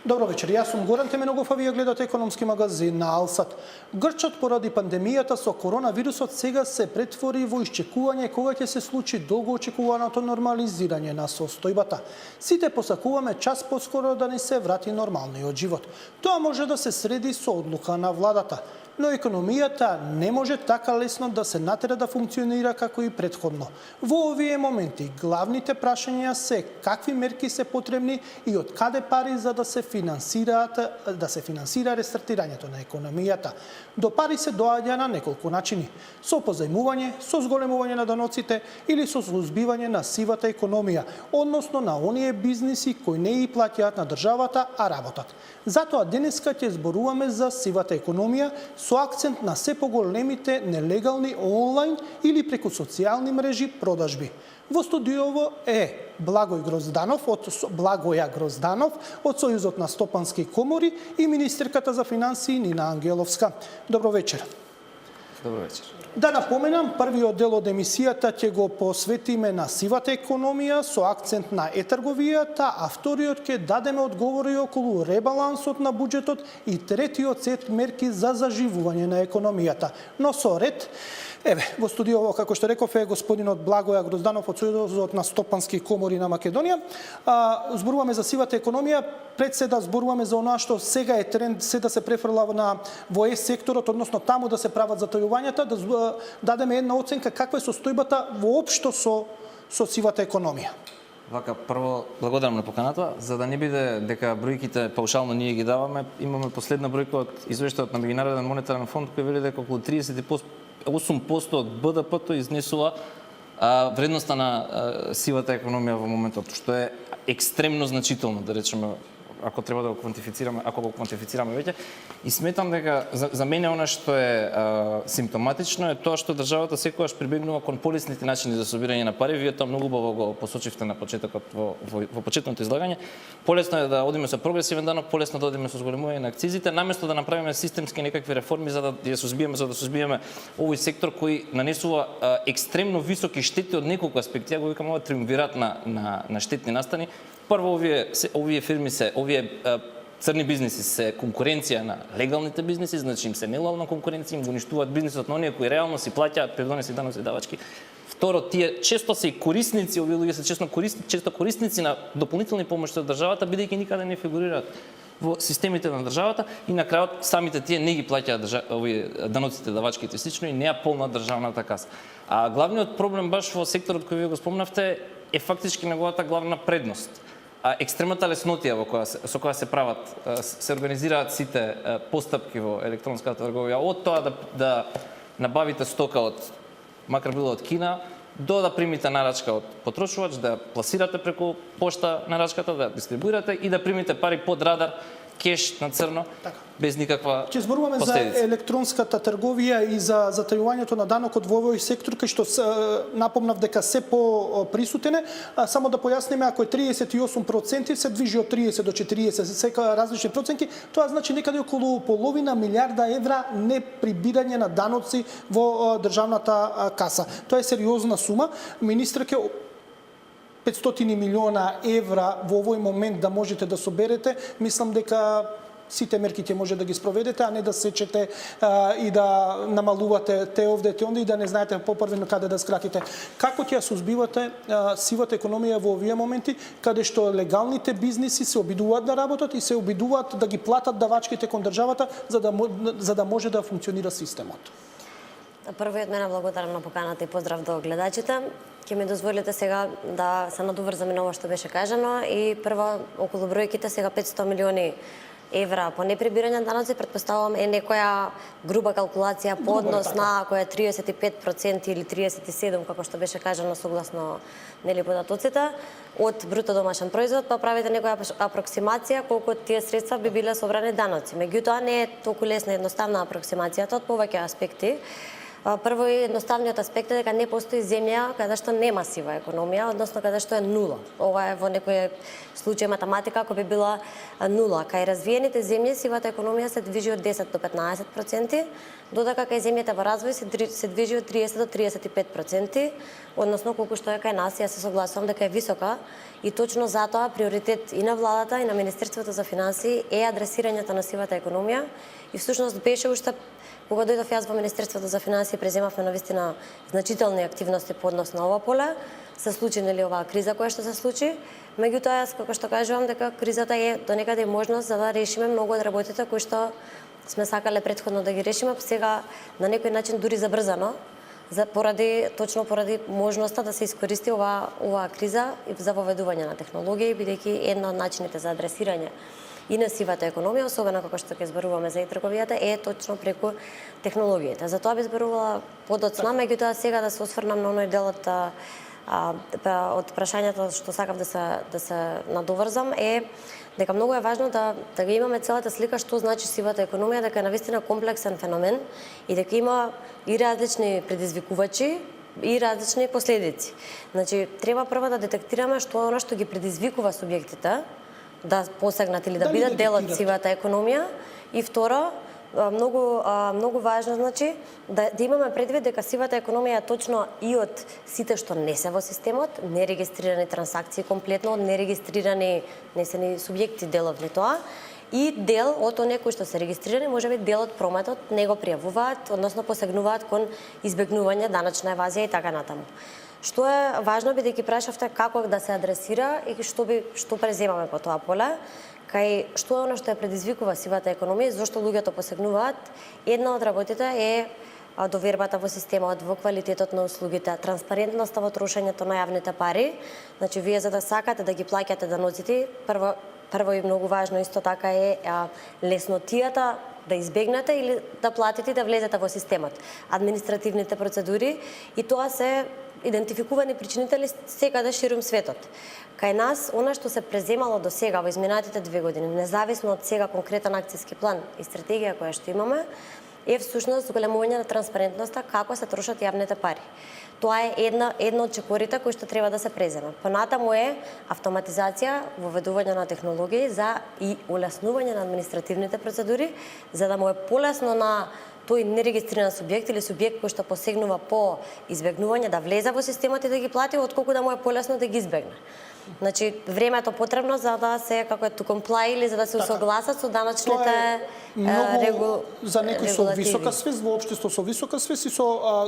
Добро вечер, јас сум Горан Теменогов, а вие гледате економски магазин на Алсат. Грчот поради пандемијата со коронавирусот сега се претвори во исчекување кога ќе се случи долго очекуваното нормализирање на состојбата. Сите посакуваме час поскоро да ни се врати нормалниот живот. Тоа може да се среди со одлука на владата, но економијата не може така лесно да се натера да функционира како и претходно. Во овие моменти главните прашања се какви мерки се потребни и од каде пари за да се финансира рестартирањето на економијата. До пари се доаѓа на неколку начини: со позајмување, со зголемување на даноците или со сузбивање на сивата економија, односно на оние бизниси кои не и плаќаат на државата, а работат. Затоа денеска ќе зборуваме за сивата економија со акцент на се поголемите нелегални онлайн или преку социјални мрежи продажби. Во студиово е Благоја Грозданов од Сојузот на стопански комори и министерката за финансии Нина Ангеловска. Добро вечер. Добро вечер. Да напоменам, првиот дел од емисијата ќе го посветиме на сивата економија со акцент на е-трговијата, а вториот ќе дадеме одговори околу ребалансот на буџетот и третиот сет мерки за заживување на економијата. Но со ред, во студиово, како што реков, е господинот Благоја Грозданов од Сојузот на стопански комори на Македонија. Зборуваме за сивата економија, пред се да зборуваме за оноа што сега е тренд, се да се префрла во секторот, односно таму да се прават затојувањата, да дадеме една оценка каква е состојбата воопшто со сивата економија. Вака, прво, благодарам на поканата. За да не биде дека бројките паушално ние ги даваме, имаме последна бројка од извештајот на Меѓународен монетарен фонд кој вели дека околу 38% од БДП-то изнесува вредноста на сивата економија во моментот, што е екстремно значително, да речеме, ако треба да го квантифицираме веќе. И сметам дека за мене она што е симптоматично е тоа што државата секогаш прибегнува кон полесните начини за собирање на пари. Вие тоа многу убаво го посочивте на почетокот во почетното излагање. Полесно е да одиме со прогресивен данок, полесно да одиме со зголемување на акцизите, наместо да направиме системски некакви реформи за да ја сузбиеме овој сектор кој нанесува екстремно високи штети од неколку аспекти. Ја го викам ова триумвират на штетни настани. Прво, овие фирми овие црни бизниси се конкуренција на легалните бизниси, значи им се нелојална конкуренција, им го уништуваат бизнисот на оние кои реално си плаќаат придонеси, даноци и давачки. Второ, тие често се и корисници, овие луѓе се често корисници на дополнителни помоши од државата, бидејќи никаде не фигурираат во системите на државата и на крајот самите тие не ги плаќаат овие даноците, давачките и слично и не ја полнат државната каса. А главниот проблем баш во секторот кој вие го спомнавте е фактички неговата главна предност. Екстремната леснотија со која се прават, се организираат сите постапки во електронската трговија, од тоа да набавите стока макар било од Кина, до да примите нарачка од потрошувач, да пласирате преку пошта нарачката, да дистрибуирате и да примите пари под радар, кеш на црно, без никаква Ќе зборуваме последица. за електронската трговија и за затајувањето на данокот во овој сектор, кај што напомнав дека се по-присутен е. Само да појасниме, ако е 38%, се движи од 30 до 40, сека различни проценти, тоа значи некаде околу половина милиарда евра неприбирање на даноци во државната каса. Тоа е сериозна сума. Министерке, 500 милиона евра во овој момент да можете да соберете, мислам дека сите мерки ќе може да ги спроведете, а не да сечете и да намалувате те овде, те онде и да не знаете попрвено каде да скратите. Како ќе ја сузбивате сивата економија во овие моменти, каде што легалните бизниси се обидуваат да работат и се обидуваат да ги платат давачките кон државата за да може да функционира системот? Прво од мене благодарам на поканата и поздрав до гледачите. Ќе ми дозволите сега да се надоврзаме на ова што беше кажано и прво околу бројките сега 500 милиони евра по неприбирање на даноци, претпоставувам е некоја груба калкулација по однос на која е 35% или 37% како што беше кажано согласно податоците од бруто домашен производ, па правите некоја апроксимација колку од тие средства би биле собрани даноци. Меѓутоа не е толку лесна едноставна апроксимацијата од повеќе аспекти. Прво и едноставниот аспект е дека не постои земја каде што нема сива економија, односно каде што е нула. Ова е во некој случај математика, ако би била нула. Кај развиените земји сивата економија се движи од 10 до 15%, додека кај земјите во развој се движи од 30 до 35%, односно колку што е кај нас, јас се согласувам дека е висока и точно затоа приоритет и на владата и на Министерството за финансии е адресирањето на сивата економија и всушност беше уште кога дојдов јас во Министерството за финансии, преземавме навистина значителни активности по однос на ова поле. Се случи нели оваа криза која што се случи, меѓутоа јас како што кажувам дека кризата е до некаде можност за да решиме многу од работите кои што сме сакале претходно да ги решиме, сега на некој начин дури забрзано, точно поради можноста да се искористи оваа криза за воведување на технологии, бидејќи една од начините за адресирање и на сивата економија, особено како што ќе зборуваме за e-трговијата, е точно преку технологиите. Затоа би зборувала подоцна, меѓутоа сега да се осврнам на оној дел од прашањето што сакав да се надоврзам е дека многу е важно да го имаме целата слика што значи сивата економија, дека е навистина комплексен феномен и дека има и различни предизвикувачи и различни последици. Значи, треба прво да детектираме што е она што ги предизвикува субјектите да посегнат или да бидат дел од сивата економија и второ, многу важно значи да имаме предвид дека сивата економија е точно и од сите што не се во системот, нерегистрирани трансакции комплетно, нерегистрирани несени субјекти деловни тоа и дел од оние кои што се регистрирани, можеби дел од прометот не го пријавуваат, односно посегнуваат кон избегнување, даначна евазија и така натаму. Што е важно, бидејќи прашавте како да се адресира и што преземаме по тоа поле, кај што е оно што ја предизвикува сивата економија и зошто луѓето посегнуваат, една од работите е довербата во системот, во квалитетот на услугите, транспарентноста во трошењето на јавните пари. Значи, вие за да сакате да ги плаќате даноците, прво и многу важно исто така е леснотијата да избегнете или да платите и да влезете во системот. Административните процедури и тоа се идентификувани причинители секаде ширум светот. Кај нас, она што се преземало до сега во изминатите 2 години, независно од сега конкретен акцијски план и стратегија која што имаме, е всушност зголемување на транспарентноста како се трошат јавните пари. Тоа е едно од чекорите кои што треба да се презема. Понатаму е автоматизација, воведување на технологии за и улеснување на административните процедури, за да му е полесно на тој нерегистриран субјект или субјект кој што посегнува по избегнување да влезе во системот и да ги плати, отколку да му е полесно да ги избегне. Значи, времето потребно за да се, како е to comply или за да се усогласат со даначните за некои со висока свест во општество со висока свест и со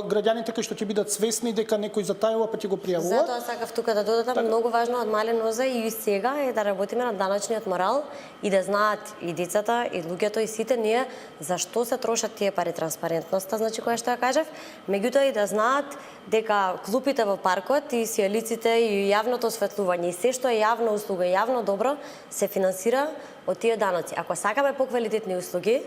граѓаните кои што ќе бидат свесни дека некој затајува па ќе го пријавуваат. Затоа сакав тука да додадам многу важно од мале нозе и сега е да работиме на даначниот морал и да знаат и децата и луѓето и сите ние зашто се трошат тие пари, транспарентноста, значи која што ја кажав, меѓутоа и да знаат дека клупите во паркот и сијалиците и јавното осветлување и се што е јавна услуга и јавно добро се финансира од тие даноци. Ако сакаме поквалитетни услуги,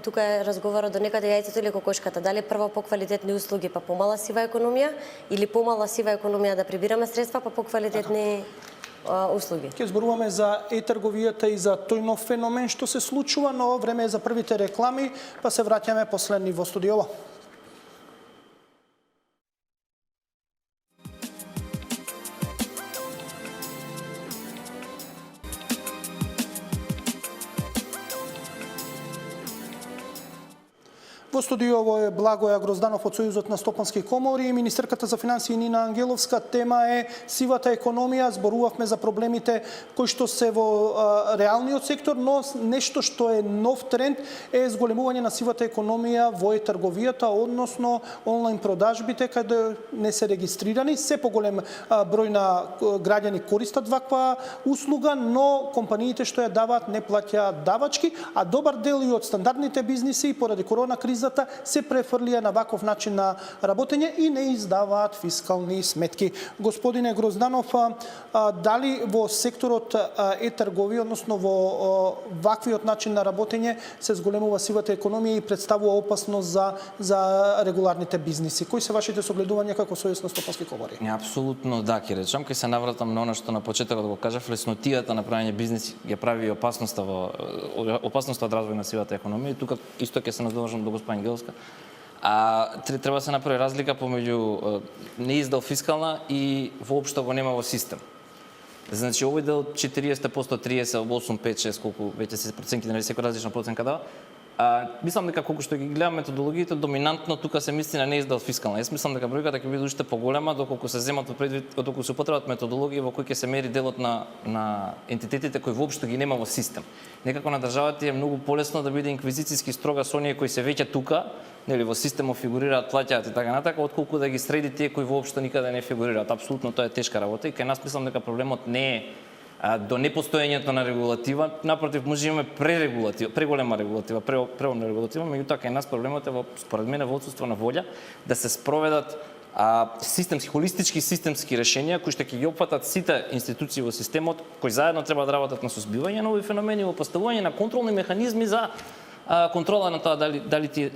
тука е разговорот до некаде јајцето или кокошката, дали прво поквалитетни услуги па помала сива економија или помала сива економија да прибираме средства па поквалитетни услуги. Ќе зборуваме за e-трговијата и за тој нов феномен што се случува, но време е за првите реклами, па се враќаме последни во студиото. Во студиово е Благоја Грозданов од Сојузот на стопански комори и министерката за финансии Нина Ангеловска. Тема е сивата економија. Зборувавме за проблемите кои што се во реалниот сектор, но нешто што е нов тренд е зголемување на сивата економија во трговијата, односно онлайн продажбите каде не се регистрирани. Се поголем број на граѓани користат ваква услуга, но компаниите што ја даваат не плаќаат давачки, а добар дел и од стандардните бизниси поради корона криза се префрлија на ваков начин на работење и не издаваат фискални сметки. Господине Грозданов, дали во секторот е-трговија, односно во ваквиот начин на работење се зголемува сивата економија и представува опасност за регуларните бизниси? Кои се вашите согледувања како Сојуз на стопански комори? Апсолутно да, ќе речам, ќе се навратам на она што на почетокот го кажав, леснотијата на правење бизнис ја прави опасноста од развој на сивата економија и тука исто ќе се надоврзам до Ангеловска. Треба да се направи разлика помеѓу неиздал фискална и воопшто го нема во систем. Значи овој дел 40%, 30, 8, 5, 6, колку веќе се проценки, нали секој различна проценка дава. Мислам дека колку што ги гледам методологиите, доминантно тука се мисли на неиздал фискална. Јас мислам дека бројката ќе биде уште поголема доколку се земат во предвид, доколку се употребат методологии во кои ќе се мери делот на ентитетите кои воопшто ги нема во систем. Некако на државата е многу полесно да биде инквизицијски строга со оние кои се веќе тука, нели во системот фигурираат, плаќаат и така натака, отколку да ги среди тие кои воопшто никаде не фигурираат. Апсолутно тоа е тешка работа и кај нас мислам дека проблемот не е до непостоењето на регулатива, напротив може имаме пререгулатива, преголема регулатива, преумна регулатива, меѓутоа кај нас проблемот е според мене во отсуство на волја да се спроведат холистички системски решенија кои што ќе ги опфатат сите институции во системот кои заедно треба да работат на сузбивање на овои феномени и во поставување на контролни механизми за контрола на тоа дали тие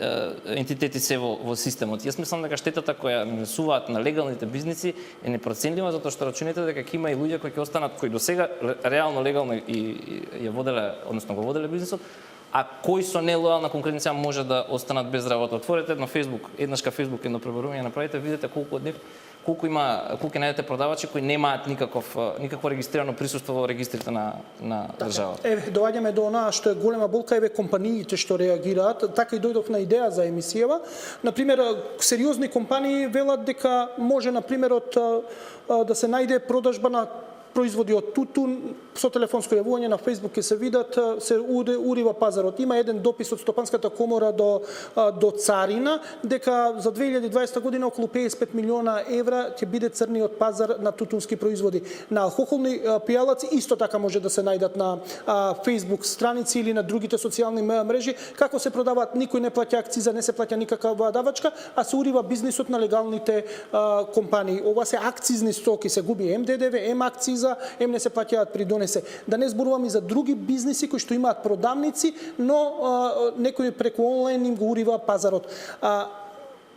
ентитети се во системот. Јас мислам дека штетата која нанесуваат на легалните бизниси е непроценлива, затоа што рачунете дека ќе има и луѓе кои ќе останат кои досега реално легално и ја воделе, односно го воделе бизнисот, а кои со нелојална конкуренција може да останат без работа. Отворете едно Facebook, еднашка Facebook, едно пребарување направите, видите колку од нив колку ќе најдете продавачи кои немаат никакво регистрирано присуство во регистрите на државата. Еве, доаѓаме до онаа што е голема болка, еве компаниите што реагираат, така и дојдов на идеја за емисијава. Например, сериозни компании велат дека може, например, да се најде продажба на производи од тутун, со телефонско јавување на Facebook ќе се видат, се урива пазарот. Има еден допис од Стопанската комора до Царина, дека за 2020 година околу 55 милиона евра ќе биде црниот пазар на тутунски производи. На алкохолни пијалаци исто така може да се најдат на Facebook страници или на другите социјални мрежи, како се продаваат, никој не плаќа акциза, не се плаќа никаква давачка, а се урива бизнисот на легалните компании. Ова се акцизни стоки, се губи МДДВ, акциза, не се плаќаат при донесе. Да не зборувам и за други бизниси кои што имаат продавници, но некој преку онлайн им го урива пазарот.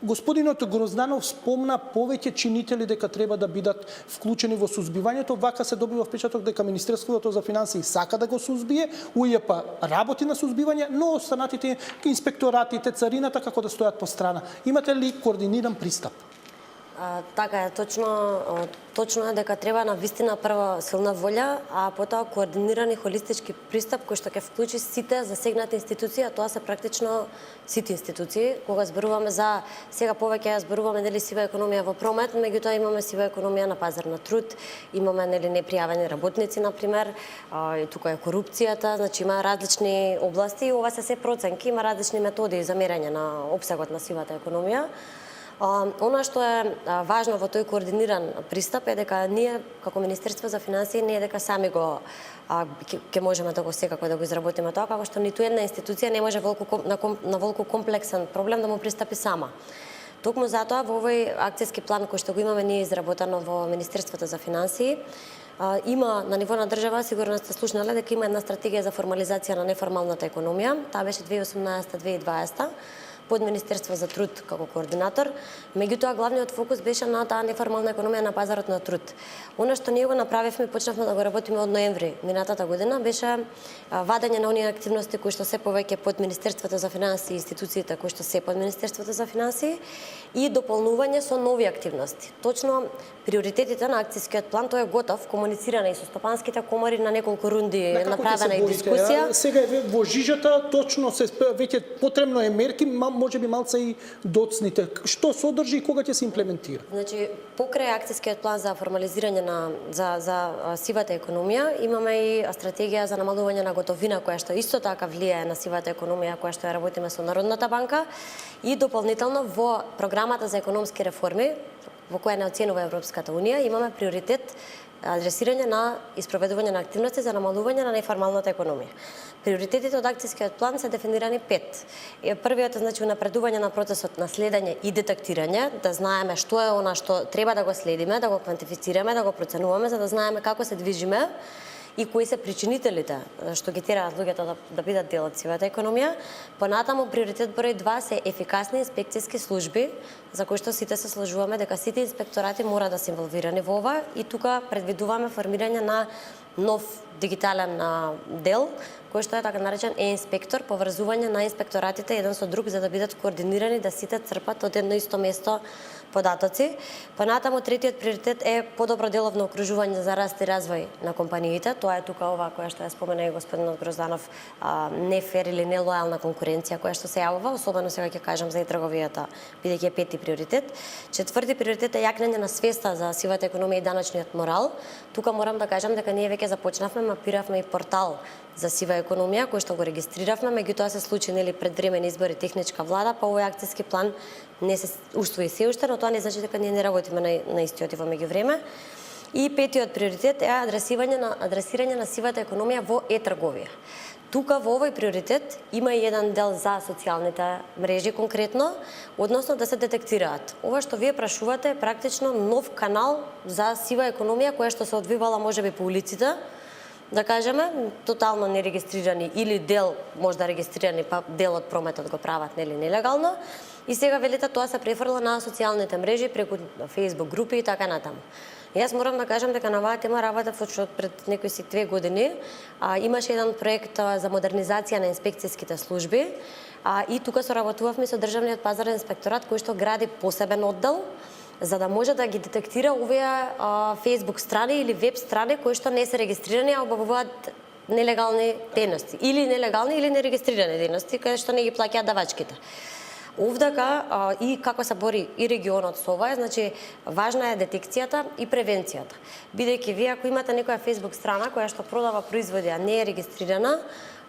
Господинот Грозданов спомна повеќе чинители дека треба да бидат вклучени во сузбивањето. Вака се добива впечаток дека Министерството за финансии сака да го сузбие, УЈП работи на сузбивање, но останатите инспекторатите, царината како да стојат по страна. Имате ли координиран пристап? Така е, точно е дека треба на вистина прва силна волја, а потоа координиран и холистички пристап кој што ќе вклучи сите засегнати институции, а тоа се практично сите институции. Кога зборуваме за сега повеќе зборуваме нели сива економија во промет, меѓутоа имаме сива економија на пазар на труд, имаме нели непријавени работници на пример, и тука е корупцијата, значи има различни области и ова се проценки, има различни методи за мерење на опсегот на сивата економија. Она што е важно во тој координиран пристап е дека ние како Министерство за финансии не е дека сами ќе можеме да го секако да го изработиме тоа, како што ниту една институција не може на волку комплексен проблем да му пристапи сама. Токму затоа во овој акцијски план кој што го имаме ние изработено во Министерството за финансии, има на ниво на држава, сигурно сте слушнале дека има една стратегија за формализација на неформалната економија, таа беше 2018-2020 под Министерство за труд како координатор, меѓутоа главниот фокус беше на таа неформална економија на пазарот на труд. Она што ние го направивме, почнавме да го работиме од ноември минатата година, беше вадење на оние активности кои што се повеќе под Министерството за финансии, институциите кои што се под Министерството за финансии и дополнување со нови активности. Точно приоритетите на акцијскиот план, тој е готов, комунициран и со стопанските комори на неколку рунди, направена и дискусија. Сега е во жижата, точно се веќе потребно е мерки, може би малце и доцните. Што содржи и кога ќе се имплементира? Значи, покрај акцијскиот план за формализирање за сивата економија, имаме и стратегија за намалување на готовина, која што исто така влијае на сивата економија, која што ја работиме со Народната банка, и дополнително во програмата за економски реформи, во која не оценува Европската унија, имаме приоритет адресирање на испроведување на активности за намалување на неформалната економија. Приоритетите од акцијскиот план се дефинирани 5. Првиот е значи унапредување на процесот на следење и детектирање, да знаеме што е она што треба да го следиме, да го квантифицираме, да го проценуваме, за да знаеме како се движиме и кои се причинителите што ги тераат луѓето да бидат дел од сивата економија. Понатаму приоритет број 2 се ефикасни инспекцијски служби, за кои што сите се сложуваме дека сите инспекторати мора да се инволвирани во ова и тука предвидуваме формирање на нов дигитален дел, кој што е така наречен инспектор, поврзување на инспекторатите еден со друг за да бидат координирани, да сите црпат од едно исто место податоци. Понатаму третиот приоритет е подобро деловно окружување за раст и развој на компаниите. Тоа е тука ова која што ја спомена и господинот Грозданов, нефер или нелојална конкуренција која што се јавува, особено сега ќе кажам за и трговијата, бидејќи е пети приоритет. Четврти приоритет е јакнење на свеста за сивата економија и даночниот морал. Тука морам да кажам дека ние веќе започнавме, мапиравме и портал за сива економија, кој што го регистриравме, меѓутоа се случи предвремени избори техничка влада, па овој акцијски план не се усвои се уште, но тоа не значи дека ние не работиме на истиот и во меѓувреме. И петиот приоритет е адресирање на сивата економија во е-трговија. Тука во овој приоритет има и еден дел за социјалните мрежи конкретно, односно да се детектираат. Ова што вие прашувате е практично нов канал за сива економија која што се одвивала можеби по улиците, да кажеме, тотално нерегистрирани или дел можда регистрирани, па дел од прометот го прават нелегално. И сега велите тоа се префрла на социјалните мрежи преку Facebook групи и така натаму. Јас морам да кажам дека на оваа тема работев од пред некои си 2 години. Имаше еден проект за модернизација на инспекцијските служби и тука соработувавме со Државниот пазарен инспекторат кој што гради посебен оддел за да може да ги детектира овие Facebook страни или веб страни кои што не се регистрирани, а обавуваат нелегални дејности или нелегални или нерегистрирани дејности кои што не ги плаќаат давачките. Овдака и како се бори и регионот со ова, значи важна е детекцијата и превенцијата. Бидејќи вие ако имате некоја Facebook страна која што продава производи, а не е регистрирана,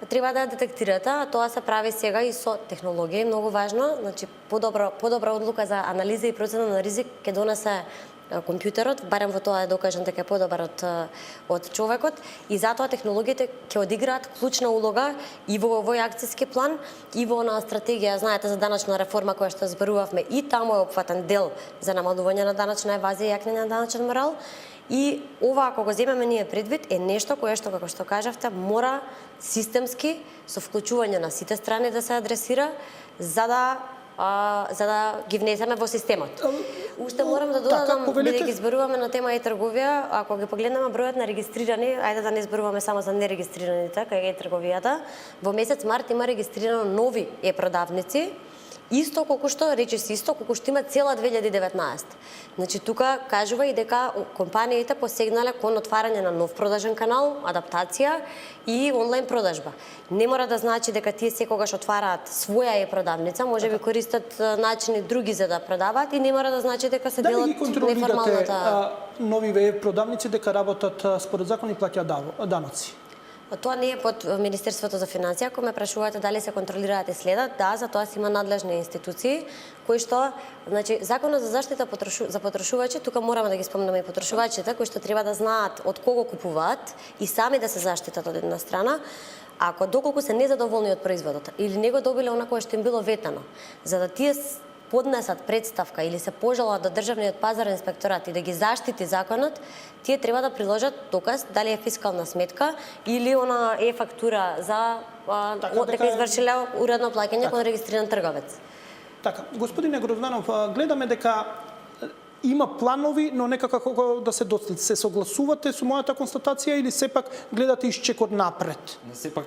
треба да ја детектирате, а тоа се прави сега и со технологија, многу важно, значи подобра одлука за анализа и процена на ризик ќе донесе компјутерот, барем во тоа е докажан дека е подобар од човекот и затоа технологиите ќе одиграат клучна улога и во овој акцијски план и во на стратегија, знаете, за даначна реформа која што зборувавме и таму е опфатен дел за намалување на даначна евазија и јакнење на даначен морал. И ова, ако го земеме ние предвид, е нешто кое што, како што кажавте, мора системски, со вклучување на сите страни да се адресира, за да ги внесеме во системот. Уште морам да додадам, бидејќи зборуваме на тема е-трговија, ако ги погледнеме бројот на регистрирани, ајде да не зборуваме само за нерегистрираните, кај е-трговијата, во месец март има регистрирано нови е-продавници, исто колку што има цела 2019. Значи тука кажува и дека компаниите посегнале кон отварање на нов продажен канал, адаптација и онлайн продажба. Не мора да значи дека тие секогаш отвараат своја продавница, можеби користат начини други за да продаваат и не мора да значи дека се делат неформалната. Дали нови продавници дека работат според закон и плаќаат даноци? Тоа не е под Министерството за финансија. Ако ме прашувате дали се контролираат и следат, да, за тоа си има надлежни институции кои што, значи, Законот за заштита за потрошувачи, тука мораме да ги спомнеме и потрошувачите кои што треба да знаат од кого купуваат и сами да се заштитат од една страна, ако доколку се незадоволни од производот или не го добиле она кое што им било ветено, за да тие поднесат представка или се пожалат до Државниот пазарен инспекторат и да ги заштити законот, тие треба да приложат доказ дали е фискална сметка или она е фактура за дека извршиле уредно плаќање кон регистриран трговец. Така, господине Грозданов, гледаме дека има планови, но некако како да се достигне. Се согласувате со мојата констатација или сепак гледате исчекор напред? Сепак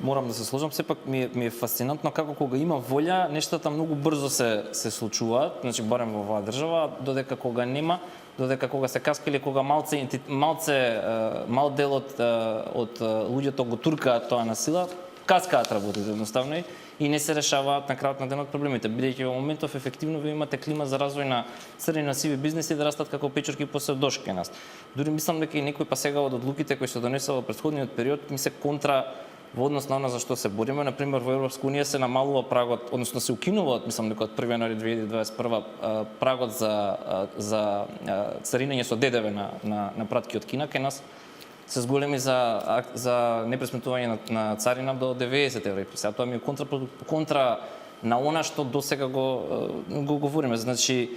морам да се сложам, сепак ми е фасцинантно како кога има волја, нештата многу брзо се случуваат, значи барем во оваа држава, додека кога нема, додека кога се каска или кога мал дел од луѓето го туркаат тоа на сила, каскаат работите едноставно и не се решаваат на крајот на денот проблемите, бидејќи во моментов ефективно ви имате клима за развој на црни на сиви бизнеси да растат како печурки после дожд кај нас. Дури мислам дека и некои па сега од одлуките кои се донесува во претходниот период ми се контра во однос на она за што се бориме. Например, во Европска унија се намалува прагот, односно се укинува, мислам дека од 1 јануари 2021 прагот за царинење со ДДВ на пратки од Кина кај нас се зголеми за непресметување на царина до 90 евра. Сега тоа ми е контра на она што досега го говориме. Значи,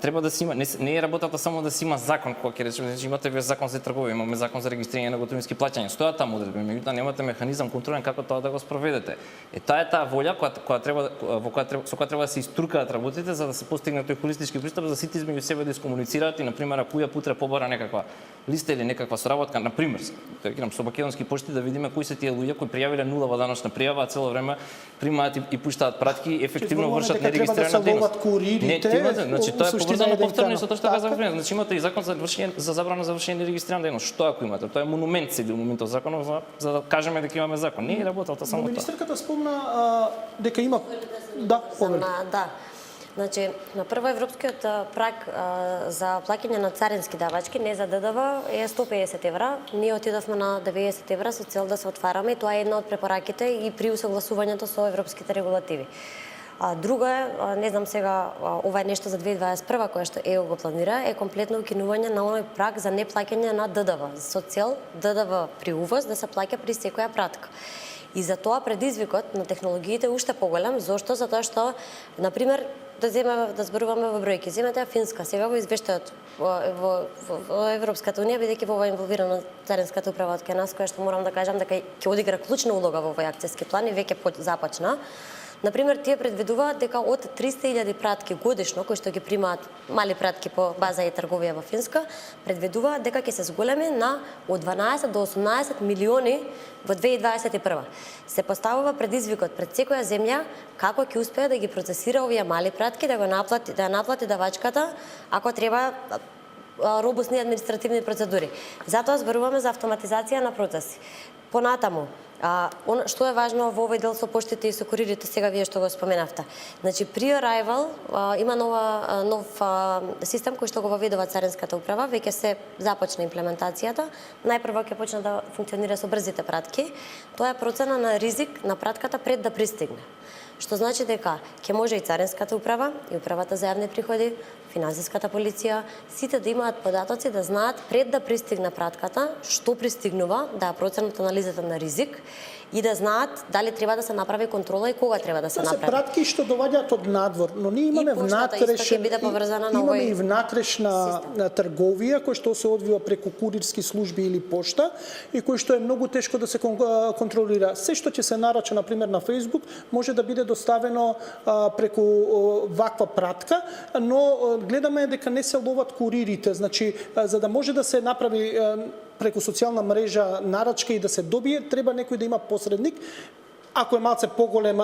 треба да се има, не е работата само да се има закон, кога ќе речеме, значи имате ве закон за трговија, имаме закон за регистрирање на готовински плаќања, стојат таму одредби, меѓутоа немате механизам контролен како тоа да го спроведете. Таа е таа волја со која треба да се иструкаат работите за да се постигне тој холистички пристап, за сите измеѓу себе да искомуницираат и на пример ако ја путре побара некаква листа или некаква соработка, на пример, да кажам со македонски пошти да видиме кои се тие луѓе кои пријавиле нулава даночна пријава, а цело време примаат и пуштаат пратки, ефективно вршат нерегистрирана дейност. Значи тоа е поврзано повторно со тоа што казав пред. Значи имате и закон за забрана за вршење нерегистрирана дейност. Што ако имате? Тоа е монумент се бил моментов законов за да кажеме дека имаме закон. Не е работата само тоа. Министерката спомна дека има Да. Значи, на прво европскиот праг за плаќање на царински давачки, не за ДДВ, е 150 евра. Ние отидовме на 90 евра со цел да се отвараме и тоа е една од препораките и при усогласувањето со европските регулативи. Друго е, не знам сега, ова е нешто за 2021 кое што ЕУ го планира, е комплетно укинување на оној праг за неплаќање на ДДВ, со цел ДДВ при увоз да се плаќа при секоја пратка. И за тоа предизвикот на технологиите е уште поголем. Зошто? Затоа што, например, да зборуваме во бројки. Земете Финска, сега во извештајот во Европската унија, бидејќи во ова инволвирана царинската управа од нас, која што морам да кажам дека ќе одигра клучна улога во овој акцијски план и веќе започна. Например, тие предвидуваат дека од 300.000 пратки годишно, кои што ги примаат мали пратки по база и трговија во Финска, предвидуваат дека ќе се зголеми на од 12 до 18 милиони во 2021. Се поставува предизвикот пред секоја земја како ќе успее да ги процесира овие мали пратки, да наплати давачката, ако треба робусни административни процедури. Затоа зборуваме за автоматизација на процеси. Понатаму, што е важно во овој дел со поштите и со куририте, сега вие што го споменавте. Значи, при arrival има нов систем кој што го воведува царинската управа, веќе се започна имплементацијата. Најпрво ќе почне да функционира со брзите пратки. Тоа е процена на ризик на пратката пред да пристигне. Што значи дека ќе може и царинската управа, и управата за јавни приходи, финансиската полиција, сите да имаат податоци, да знаат пред да пристигне пратката, што пристигнува, да проценат анализата на ризик и да знаат дали треба да се направи контрола и кога треба да се направи. Тоа се пратки што доваѓаат од надвор, но ние имаме внатрешна трговија која што се одвива преку курирски служби или пошта и кој што е многу тешко да се контролира. Се што ќе се нарача на пример на Facebook може да биде доставено преку ваква пратка, но гледаме дека не се ловат куририте, значи за да може да се направи преку социјална мрежа нарачка и да се добие, треба некој да има посредник, ако е малце поголем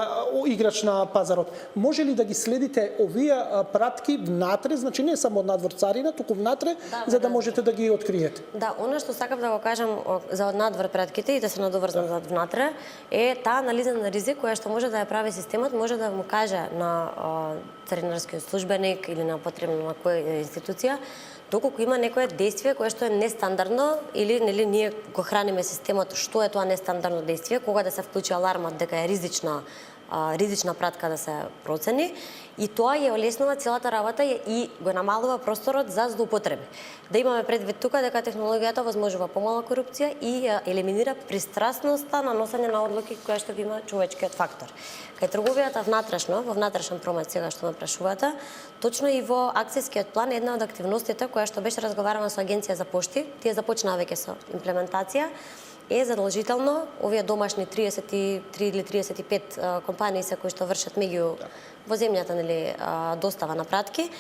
играч на пазарот. Може ли да ги следите овие пратки внатре, значи не само од надвор царина, туку внатре, за да можете да ги откриете? Да, она што сакав да го кажам за од надвор пратките и да се надоврзам за внатре, е таа анализа на ризик која што може да ја прави системот, може да му каже на царинарскиот службеник или на потребно на која институција, доколку има некое действие кое што е нестандардно или нели ние го храниме системот што е тоа нестандардно действие, кога да се вклучи алармот дека е ризична пратка да се процени и тоа ја олеснува целата работа и го намалува просторот за злоупотреби. Да имаме предвид тука дека технологијата возможува помала корупција и ја елиминира пристрасноста на носење на одлуки која што ги има човечкиот фактор. Кај трговијата во внатрешен промет сега што ме прашувате, точно и во акцијскиот план една од активностите која што беше разговарана со Агенција за пошти, тие започнаа веќе со имплементација, е задолжително овие домашни 33 или 35 компании се кои што вршат меѓу во земјата нели достава на пратки,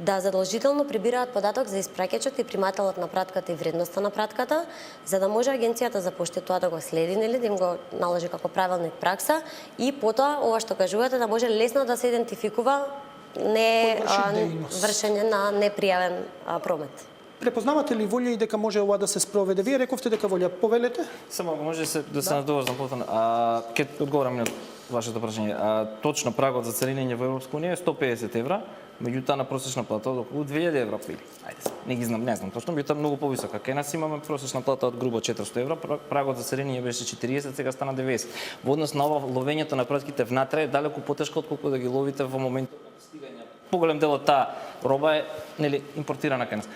да задолжително прибираат податок за испраќачот и примателот на пратката и вредноста на пратката, за да може Агенцијата за пошти тоа да го следи, нели, да им го наложи како правилник пракса и потоа ова што кажувате да може лесно да се идентификува вршење на непријавен промет. Препознавате ли волја и дека може ова да се спроведе? Вие рековте дека волја, повелете? Само може да се надоврзам потоа. Ќе одговорам на вашето прашање. Точно прагот за царинење во Европска унија е 150 евра, меѓутоа на просечна плата од околу 2000 евра пили. Ајде, не знам точно, меѓутоа многу повисока. Кај нас имаме просечна плата од грубо 400 евра, прагот за царинење беше 40, сега стана 90. Во однос на ова ловењето на пратките внатре е далеку потешко отколку да ги ловите во моментот на пристигање. Поголем дел од таа роба е нели импортирана кај нас.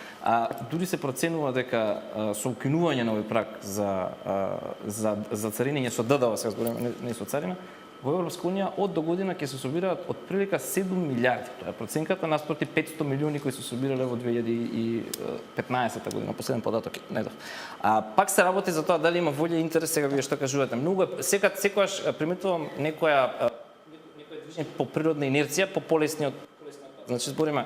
Дури се проценува дека со укинување на овој праг за царинење со ДДВ, сега збориме не со царина, во Европска унија од до година ќе се собираат од прилика 7 милиарди. Тоа е проценката наспроти 500 милиони кои се собирале во 2015 година, последен податок недов. Пак се работи за тоа дали има волја и интерес, сега вие што кажувате. Многу е секогаш приметувам некоја движење по природна инерција, по полесниот. Значи збориме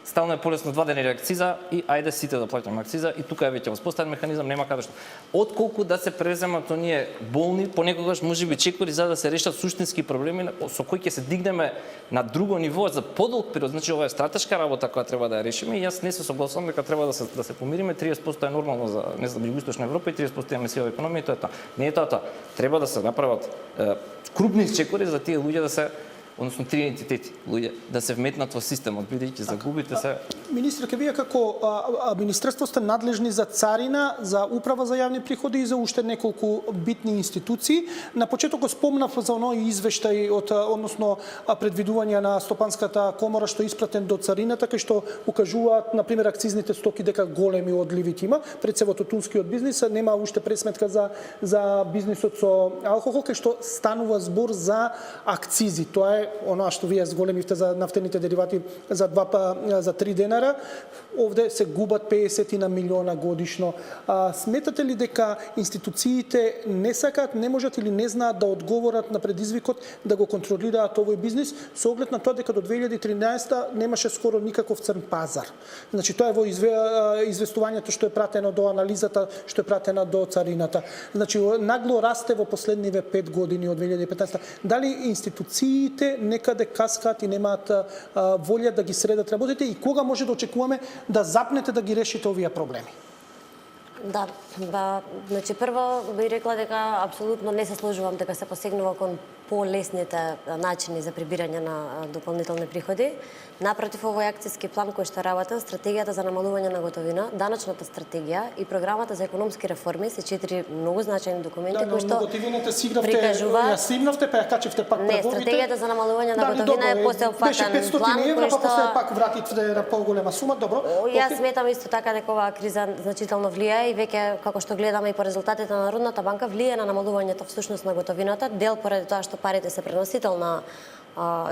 стално е полесно 2 денari акциза и ајде сите да плаќаме акциза и тука е веќе воспоставен механизам, нема каде што. Отколку да се преземат оние болни, понекогаш можеби чекори за да се решат суштински проблеми со кои ќе се дигнеме на друго ниво за подолг период. Значи ова е стратешка работа која треба да ја решиме и јас не се согласувам дека треба да се помириме. 30% е нормално за не знам Југоисточна Европа и 30% имаме сива економија и тоа е тоа. Не е тоа. Треба да се направат крупни чекори за тие луѓе да се односно 3 ентитети луѓе да се вметнат во системот, бидејќи загубите се. Министерке, вие како Министерство сте надлежни за царина, за управа за јавни приходи и за уште неколку битни институции. На почеток го спомнав за оној извештај односно предвидување на Стопанската комора што е испратен до царината, кај што укажуваат на пример акцизните стоки дека големи одливи има, пред се во тутунскиот бизнис, нема уште пресметка за бизнисот со алкохол, кај што станува збор за акцизи. Тоа е оноа што вие зголемивте за нафтените деривати за 3 денара, овде се губат 50 на милиона годишно. Сметате ли дека институциите не сакаат, не можат или не знаат да одговорат на предизвикот да го контролираат овој бизнис со оглед на тоа дека до 2013 немаше скоро никаков црн пазар? Значи тоа е во известувањето што е пратено до анализата, што е пратена до царината. Значи нагло расте во последниве 5 години од 2015. Дали институциите некаде каскаат и немаат волја да ги средат работите и кога може да очекуваме да запнете да ги решите овие проблеми? Да, значи прво би рекла дека апсолутно не се сложувам дека се посегнува кон полесните начини за прибирање на дополнителни приходи. Напротив, овој акцијски план кој што работи, стратегијата за намалување на готовина, даначната стратегија и програмата за економски реформи се 4 многу значајни документи кои што прикажуваат. Ја снимнавте, па ја качевте пак преговите. Не, стратегијата за намалување на готовина е посеопфатен план кој што после пак вратите на поголема сума, добро. Јас сметам исто така дека оваа криза значително влијае и веќе како што гледаме и по резултатите на Народната банка влијае на намалувањето всушност на готовината, дел поради тоа што парите се преносител на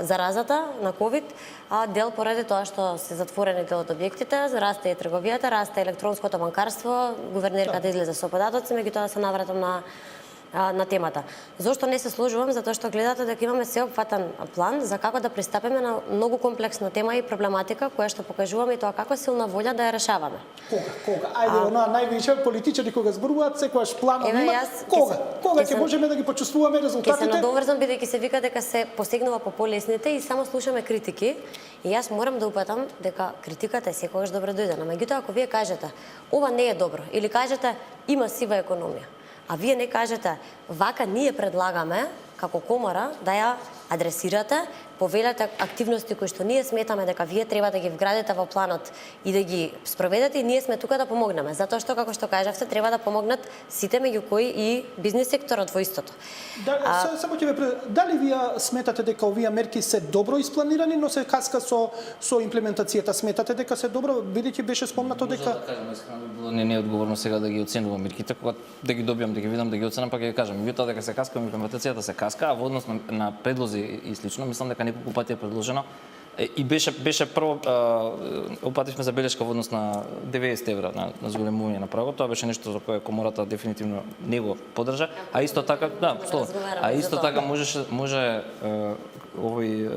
заразата на ковид, а дел поради тоа што се затворени дел од објектите, расте и трговијата, расте електронското банкарство, гувернерката излезе со податоци, меѓутоа се навратам на темата. Зошто не се сложувам? Затоа што гледате дека имаме сеопфатен план за како да пристапиме на многу комплексна тема и проблематика која што покажуваме и тоа како силна волја да ја решаваме. Кога? Ајде, она највише политичари кога зборуваат секогаш планот има. Кога ќе можеме да ги почувствуваме резултатите? Ќе се надоврзам бидејќи се вика дека се постигнува по полесните и само слушаме критики. И јас морам да упатам дека критиката е секогаш добро дојдена. Меѓутоа, ако вие кажете ова не е добро или кажете има сива економија, а вие не кажете вака ние предлагаме како комора да ја адресирате, повелете активности кои што ние сметаме дека вие треба да ги вградите во планот и да ги спроведете и ние сме тука да помогнеме, затоа што како што кажавте треба да помогнат сите меѓу кои и бизнис секторот во истото. Само ќе ве дали вие сметате дека овие мерки се добро испланирани, но се каска со имплементацијата? Сметате дека се добро, бидејќи беше спомнато дека да кажам искрено било не е одговорно сега да ги оценувам мерките, кога да ги добијам, да ги видам, да ги оценам, па ќе ги кажам. Меѓутоа дека се каска имплементацијата се каска, а во однос на предлози и слично, мислам дека неколку пати е предложено и беше прво опативме забелешка во однос на 90 евра на зголемување на прагот. Тоа беше нешто за кое комората дефинитивно не го поддржа, а исто така може овој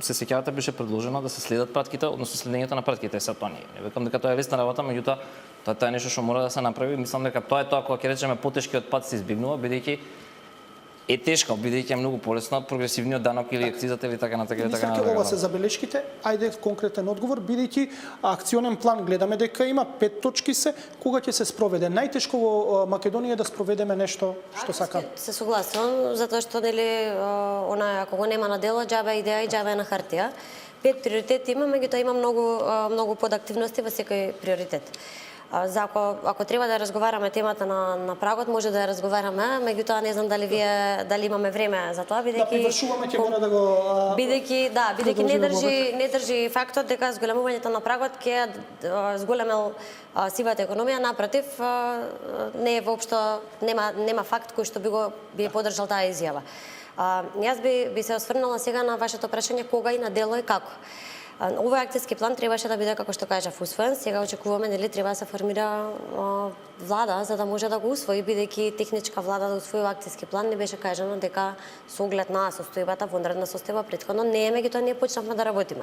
се сеќавате беше предложено да се следат пратките, односно следењето на пратките. Сега тоа не викам дека тоа е лесна работа, меѓутоа тоа е нешто што мора да се направи. Мислам дека тоа е тоа кога ќе речеме потешкиот пат се избегнува, бидејќи е тешко, бидејќи е многу полесно прогресивниот данок или акцизата или така натака. Ова се забелешките. Ајде конкретен одговор, бидејќи акционен план гледаме дека има 5 точки се, кога ќе се спроведе. Најтешко во Македонија да спроведеме нешто што сака. Се согласувам, затоа што нели она ако го нема на дело, џабе идеја и џабе на хартија. 5 приоритети има, меѓутоа има многу подактивности во секој приоритет. Ако треба да разговараме темата на прагот, може да ја разговараме, меѓутоа не знам дали имаме време за тоа, бидејќи привршуваме ќе мора да го бидејќи не држи фактот дека зголемувањето на прагот ќе зголемел сивата економија, напротив, не е воопшто нема факт кој што би поддржал таа изјава. Јас би се осврнала сега на вашето прашање кога и на дело и како. Овој акцијски план требаше да биде, како што кажав, усвоен. Сега очекуваме дали треба да се формира влада за да може да го усвои, бидејќи техничка влада да усвои акцијски план не беше кажано дека со оглед на состојбата, вонредна состојба претходно не е, меѓутоа ние почнавме да работиме.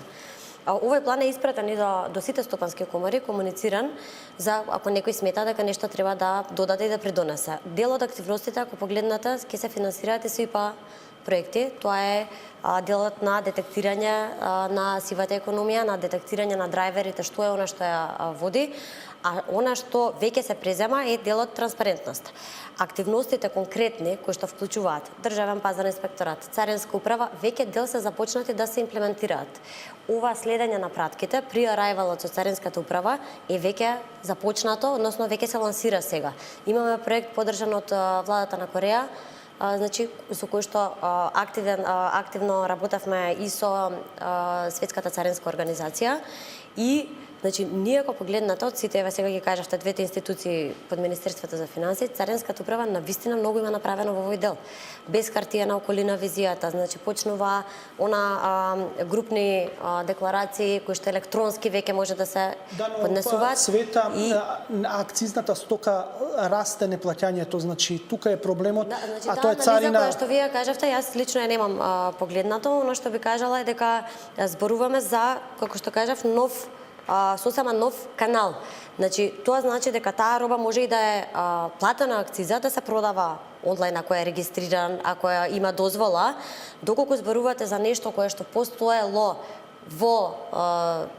Овој план е испратен и до сите стопански комори, комунициран за ако некој смета дека нешто треба да додаде и да придонесе. Дел од активностите, ако погледнете, ќе се финансираат и СИПА проекти. Тоа е делот на детектирање на сивата економија, на детектирање на драйверите, што е она што ја води, а она што веќе се презема е делот транспарентност. Активностите конкретни кои што вклучуваат Државен пазарен инспекторат, Царинска управа, веќе дел се започнати да се имплементираат. Ова следење на пратките при арајвалот со Царинската управа е веќе започнато, односно веќе се лансира сега. Имаме проект поддржан од владата на Кореја, значи со кој што активно работевме и со Светската царинска организација и значи ние ако погледнете од сите, еве сега ги кажавте двете институции под Министерството за финансии, Царинската управа навистина многу има направено во овој дел. Без хартија на околина визијата, значи почнува групни декларации кои што електронски веќе може да се поднесуваат. Света акцизната стока расте неплаќањето, значи тука е проблемот, значи, а тоа е царина. Која што вие кажавте, јас лично ја немам погледнато, но што би кажала е дека зборуваме за, како што кажав, сосема нов канал. Значи, тоа значи дека таа роба може и да е платена акциза, да се продава онлайн ако е регистриран, ако има дозвола, доколку зборувате за нешто кое што постоело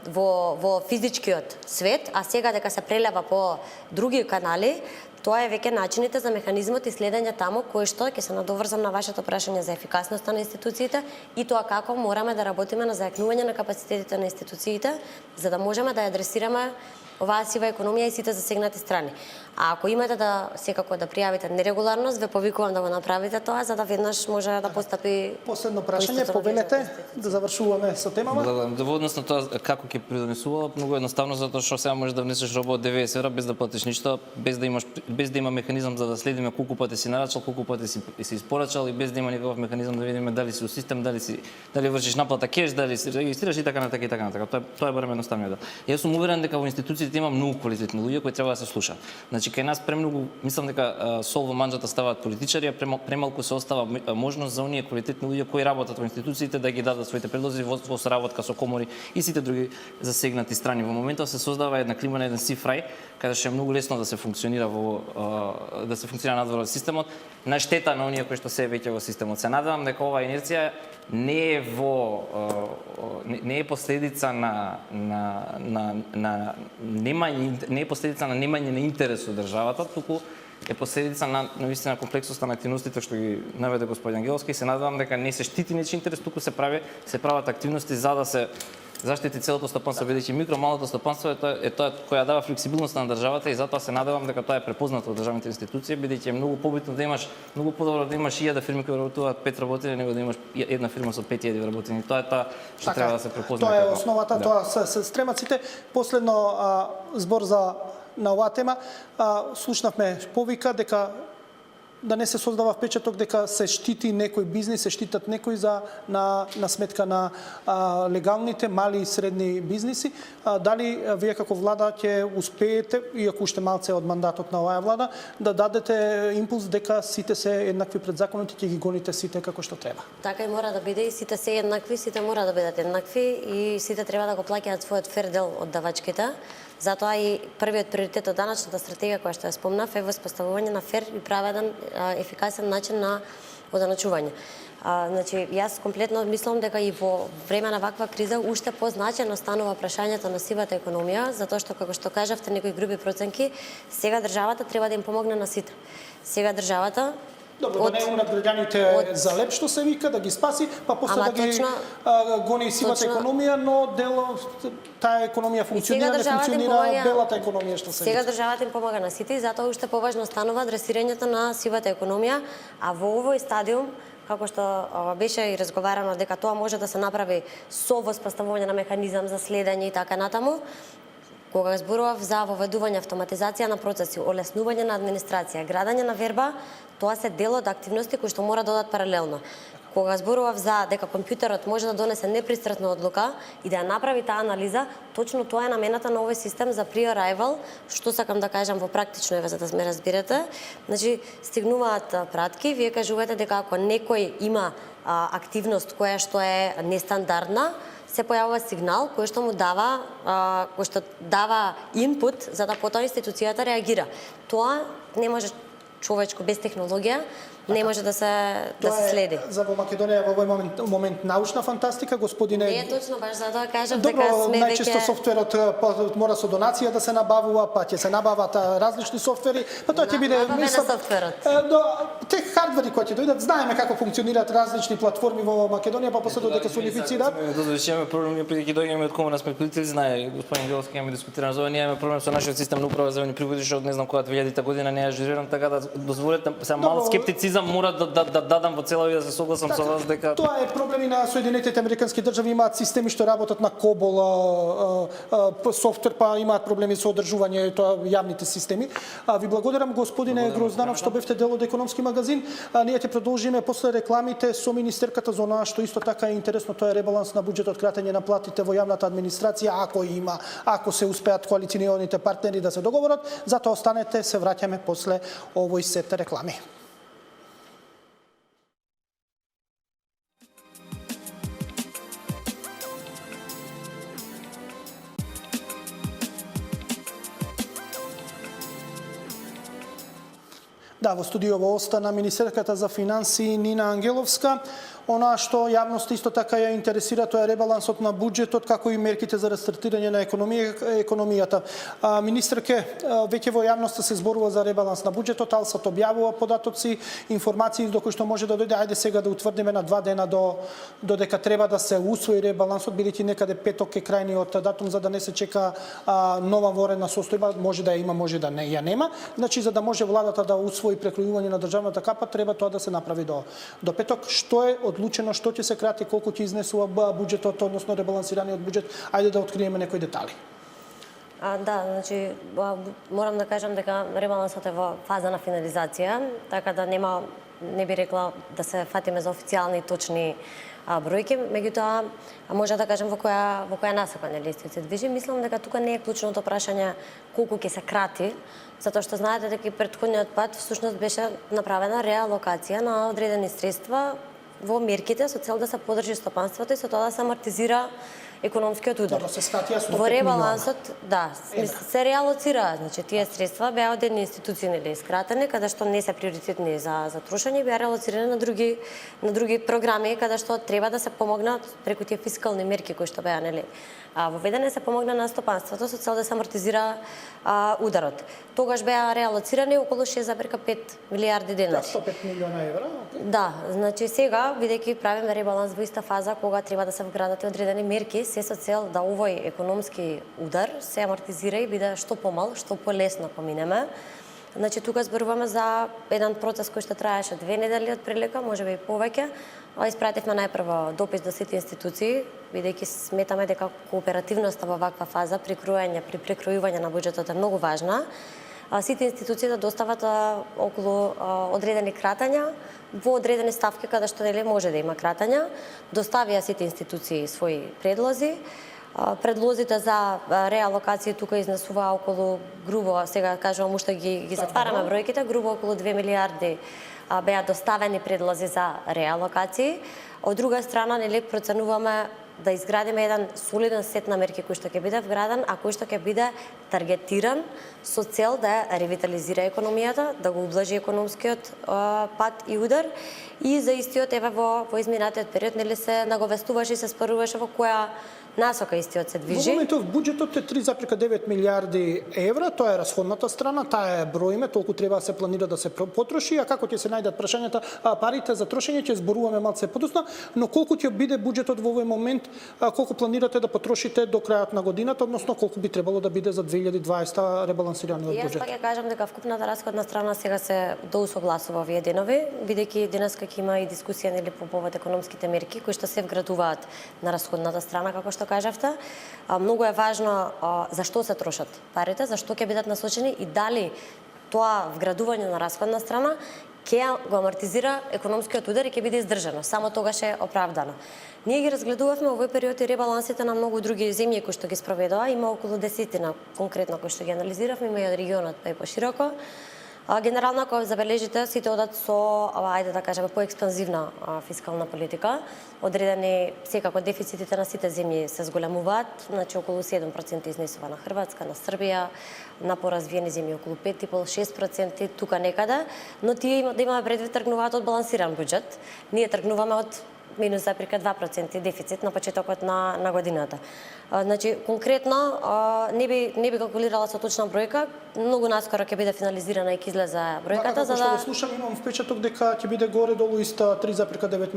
во физичкиот свет, а сега дека се прелева по други канали, тоа е веќе начините за механизмот и следење таму, кој што ќе се надоврзам на вашето прашање за ефикасноста на институциите и тоа како мораме да работиме на зајакнување на капацитетите на институциите, за да можеме да ја адресираме оваа сива економија и сите засегнати страни. А ако имате секако да пријавите нерегуларност, ве повикувам да го направите тоа, за да веднаш може да постапи. Последно прашање, повелете да завршуваме со темава. Во однос на тоа како ќе придонесува, многу едноставно, затоа што сега можеш да внесеш роба од 90 евра без да платиш ништо, без да има механизам за да следиме колку пати си нарачал, колку пати си испорачал и без да има никаков механизам да видиме дали си у систем, дали вршиш наплата кеш, дали си регистрираш и така натака и така натака. Тоа е барем едноставно. Јас сум уверен дека во институциите има многу квалитетни луѓе кои треба да се слушаат. Значи кај нас премногу, мислам дека сол во манџата ставаат политичари, а премалку се остава можност за оние квалитетни луѓе кои работат во институциите да ги дадат своите предлози во соработка со комори и сите други засегнати страни. Во моментот се создава една клима на еден сив рај, каде што е многу лесно да се функционира надвор од системот, на штета на оние кои што се веќе во системот. Се надевам дека оваа инерција не е последица на немање на интерес од државата, туку е последица на навистина комплексноста на активностите што ги наведе господин Ангеловски. Се надевам дека не се штити нечи интерес, туку се прават активности за да се заштити целото стопанство, бидејќи малото стопанство е тоа која дава флексибилност на државата и затоа се надевам дека тоа е препознато од државните институции, бидејќи е многу побитно да имаш, многу подобро да имаш 1000 фирми кои работуваат 5 работени, него да имаш една фирма со 5000 работени. Тоа е тоа што треба да се препозна. Тоа е основата, тоа се стремат сите. Последно збор на оваа тема, слушнавме повика дека да не се создава впечаток дека се штити некој бизнис, се штитат некои на сметка на легалните мали и средни бизниси. Дали вие како влада ќе успеете, иако уште малце од мандатот на оваа влада, да дадете импулс дека сите се еднакви пред законот и ќе ги гоните сите како што треба? Така и мора да биде, и сите се еднакви, сите мора да бидат еднакви и сите треба да го плаќаат својот фер дел од давачките. Затоа и првиот приоритет од даначната стратегија која што ја спомнав е воспоставување на фер и праведен, ефикасен начин на оданачување. Значи, јас комплетно мислам дека и во време на ваква криза уште позначено станува прашањето на сивата економија, затоа што, како што кажавте, некои груби проценки, сега државата треба да им помогне на сите. Сега државата Добро, да не умрат граѓаните за леп што се вика, да ги спаси, па после да ги гони сивата економија, но таа економија функционира, не функционира белата економија што се сега државата им помага на сите и затоа уште поважно станува адресирањето на сивата економија, а во овој стадиум како што беше и разговарано дека тоа може да се направи со воспоставување на механизам за следење и така натаму, кога зборував за воведување автоматизација на процеси, олеснување на администрација, градење на верба, тоа се дел од активности кои што мора да одат паралелно. кога зборував за дека компјутерот може да донесе непристрасна одлука и да ја направи таа анализа, точно тоа е намената на овој систем за pre-arrival, што сакам да кажам во практично еве за да ме разберете. Значи, стигнуваат пратки, вие кажувате дека ако некој има активност која што е нестандардна, се појавува сигнал кој што му дава инпут за да потоа институцијата реагира. Тоа не може човечко без технологија, не може да се следи. За во Македонија во овој момент научна фантастика, господине. Не е точно, баш за тоа кажав Добро, дека сме најчесто веќе софтверот мора со донација да се набавува, па ќе се набават различни софтвери, па тоа ќе биде Набаваме на софтверот. Те хардвери кои ќе дојдат, знаеме како функционираат различни платформи во Македонија, па после дека се унифицираат. Додека имаме проблем, ние преди ќе дојдеме од комуна сме поделители, знае господин Геловски, ќе ми дискутираме за ова, ние имаме проблем со нашиот систем на управа за приходи, што не знам кога 2000 година не ја ажурирам, така да дозволете се мал скептицизам мора да дадам во цела и да се согласам со вас дека Тоа е проблем и на Соединетите американски држави, имаат системи што работат на COBOL, софтвер, па имаат проблеми со одржување јавните системи. Ви благодарам господине Грозданов што бевте дел од економски магазин. Ние ќе продолжиме после рекламите со министерката за онаа што исто така е интересно, тоа е ребаланс на буџетот, кратење на платите во јавната администрација, ако се успеат коалиционите партнери да се договорат. Затоа останете, се враќаме после овој сет реклами. Да, во студиово остана министерката за финансии Нина Ангеловска. Она што јавноста исто така ја интересира, тоа е ребалансот на буџетот, како и мерките за рестартирање на економијата. Министерке, веќе во јавноста се зборува за ребаланс на буџетот, Алсат објавува податоци, информации до кои што може да дојде. Ајде сега да утврдиме на 2 дена додека треба да се усвои ребалансот, бидејќи некаде петок е крајниот датум за да не се чека нова воредна состојба, може да ја има, може да не ја нема. Значи за да може владата да усвои прекројување на државната капа, треба тоа да се направи до петок. Што е одлучено, што ќе се крати, колку ќе изнесува буџетот, односно ребалансираниот буџет? Ајде да откриеме некои детали. Да, значи морам да кажам дека ребалансот е во фаза на финализација, така да не би рекла да се фатиме за официјални и точни бројки, меѓутоа може да кажем во која насока се движи. Мислам дека тука не е клучното прашање колку ќе се крати, затоа што знаете дека и претходниот пат всушност беше направена реалокација на одредени средства во мерките со цел да се подржи стопанството и со тоа да се амортизира економскиот удар. Добро, се скратија 105 во ребалансот, да, се реалоцира, значи тие средства беа од едни институции нели скратени, каде што не се приоритетни за трошење, беа реалоцирани на други програми каде што треба да се помогнат преку тие фискални мерки кои што беа нели воведени, се помогна на стопанството со цел да се амортизира ударот. Тогаш беа реалоцирани околу 6,5 милиарди денари. 105 милиона евра. Да, значи сега бидејќи правиме ребаланс во иста фаза кога треба да се вградат одредени мерки, се со цел да овој економски удар се амортизира и биде што помал, што полесно поминеме. Значи тука зборуваме за еден процес кој што траеше 2 недели од прилика, можеби и повеќе. Испративме најпрво допис до сите институции, бидејќи сметаме дека кооперативноста во ваква фаза при прекројување на буџетот е многу важна. Сите институции да достават околу одредени кратања во одредени ставки каде што нели може да има кратања. Доставија сите институции своји предлози. Предлозите за реалокација тука изнесува околу грубо, сега кажувам уште ги затвараме бројките, грубо околу 2 милиарди беа доставени предлози за реалокации. Од друга страна, нели проценуваме да изградиме еден солиден сет на мерки кој што ќе биде вграден, а кој што ќе биде таргетиран со цел да ревитализира економијата, да го ублажи економскиот пат и удар. И за истиот еве во изминатиот период нели се наговестуваше и се споруваше во која насока истиот се движи. Во моментов буџетот е 3,9 милиарди евра, тоа е расходната страна, таа е броиме, толку треба да се планира да се потроши, а како ќе се најдат прашањата, парите за трошење ќе зборуваме малце подоцна, но колку ќе биде буџетот во овој момент, колку планирате да потрошите до крајот на годината, односно колку би требало да биде за 2020 ребалансираниот буџет? Јас пак ја кажам дека вкупната расходна страна сега се доусогласува овие денови, бидејќи денеска ќе има и дискусија нели по повод економските мерки кои што се вградуваат на расходната страна, како што кажавте. Многу е важно за што се трошат парите, за што ќе бидат насочени и дали тоа вградување на расходна страна ќе го амортизира економскиот удар и ќе биде издржано. Само тогаш е оправдано. Ние ги разгледувавме во овој период и ребалансите на многу други земји кои што ги спроведоа. Има околу 10 конкретно кои што ги анализиравме, има и од регионот па и пошироко. Генерално, ако забележите, сите одат со, ајде да кажеме, поекспанзивна фискална политика. Одредени, секако, дефицитите на сите земји се зголемуваат, значи околу 7% изнесува на Хрватска, на Србија, на поразвиени земји околу 5,5-6%, тука некаде, но тие да имаме предвид тргнуваат од балансиран буџет. Ние тргнуваме од минус 2% дефицит на почетокот на годината. Значи, конкретно, не би калкулирала со точна бројка, многу наскоро ќе биде финализирана и ќе излезе бројката, за да... Како што слушам, имам впечаток дека ќе биде горе-долу иста 3,9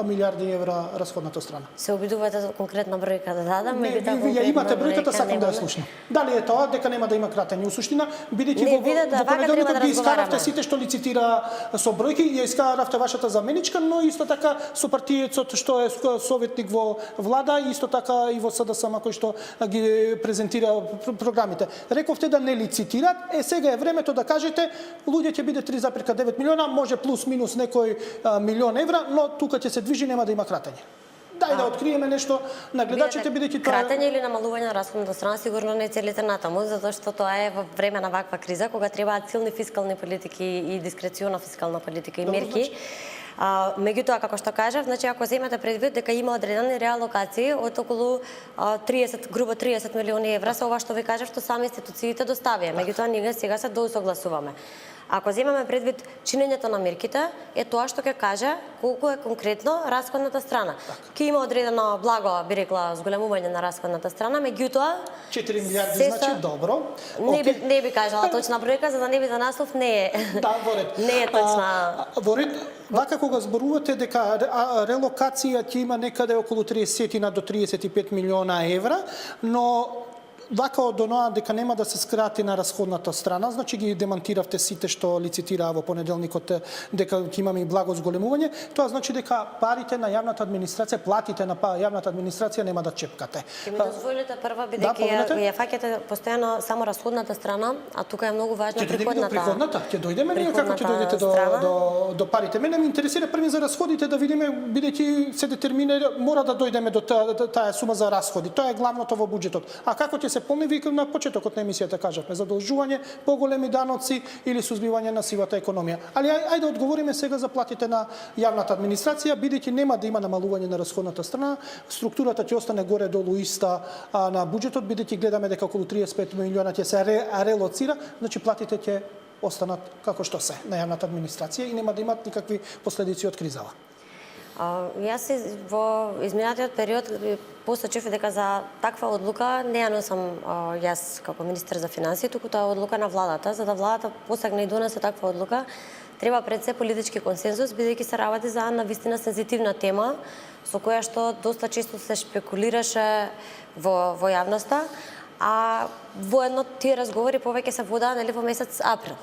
милиарди евра расходната страна. Се обидувате за конкретна бројка да дадам? Не, вие имате бројката, сакам да ја слушнам. Дали е тоа дека нема да има кратење? У суштина, бидејќи во понеделникот ги искаравте сите што лицитира со бројки, ја искаравте вашата заменичка, но исто така со партиецот што е советник во влада, исто така и во СДСМ кој што ги презентира програмите. Рековте да не лицитират, сега е времето да кажете луѓе ќе биде 3,9 милиона, може плюс минус некој милион евра, но тука ќе се движи, нема да има кратење. Дај да откриеме нешто на гледачите, бидејќи тоа кратење или намалување на расходната страна сигурно не целите натаму, затоа што тоа е во време на ваква криза кога требаат силни фискални политики и дискрециона фискална политика и мерки. Меѓутоа, како што кажав, значи ако земете предвид дека има одредени реалокации од околу 30, грубо 30 милиони евра, со ова што ви кажав, што сами институциите доставија. Меѓутоа, ние сега се доусогласуваме. Ако земеме предвид чинењето на мерките, е тоа што ќе каже колку е конкретно расходната страна. Ќе има одредено благо, би рекла, зголемување на расходната страна, меѓутоа 4 милиарди значи добро. Не би кажала точна бројка, за да не биде наслов, не е. Да, во ред. Не е точна. Во ред, вака кога зборувате дека релокација ќе има некаде околу 30 до 35 милиона евра, но вака од оноа дека нема да се скрати на расходната страна, значи ги демантиравте сите што лицитираа во понеделникот дека ќе имаме и благо зголемување, тоа значи дека парите на јавната администрација, платите на јавната администрација нема да чепкате. Ќе ми дозволите прва, бидејќи ја фаќате постојано само расходната страна, а тука е многу важна приходната. Ќе дојдеме ние како ќе дојдете до парите. Мене ме интересира први за расходите да видиме, бидејќи се детерминира, мора да дојдеме до таа сума за расходи. Тоа е главното во буџетот. А како ќе се полни, вика на почетокот на емисијата кажавме, задолжување, поголеми даноци или сузбивање на сивата економија. Али ајде одговориме сега за платите на јавната администрација, бидејќи нема да има намалување на расходната страна, структурата ќе остане горе-долу иста на буџетот, бидејќи гледаме дека околу 35 милиона ќе се релоцира, значи платите ќе останат како што се на јавната администрација и нема да имат никакви последици од кризава. Јас во изминатиот период посочив дека за таква одлука не ја носам јас како министер за финансии, туку тоа е одлука на владата. За да владата посегне и донесе таква одлука, треба пред се политички консензус, бидејќи се работи за навистина сензитивна тема, со која што доста често се шпекулираше во јавноста, а воедно тие разговори повеќе се водаа во месец април.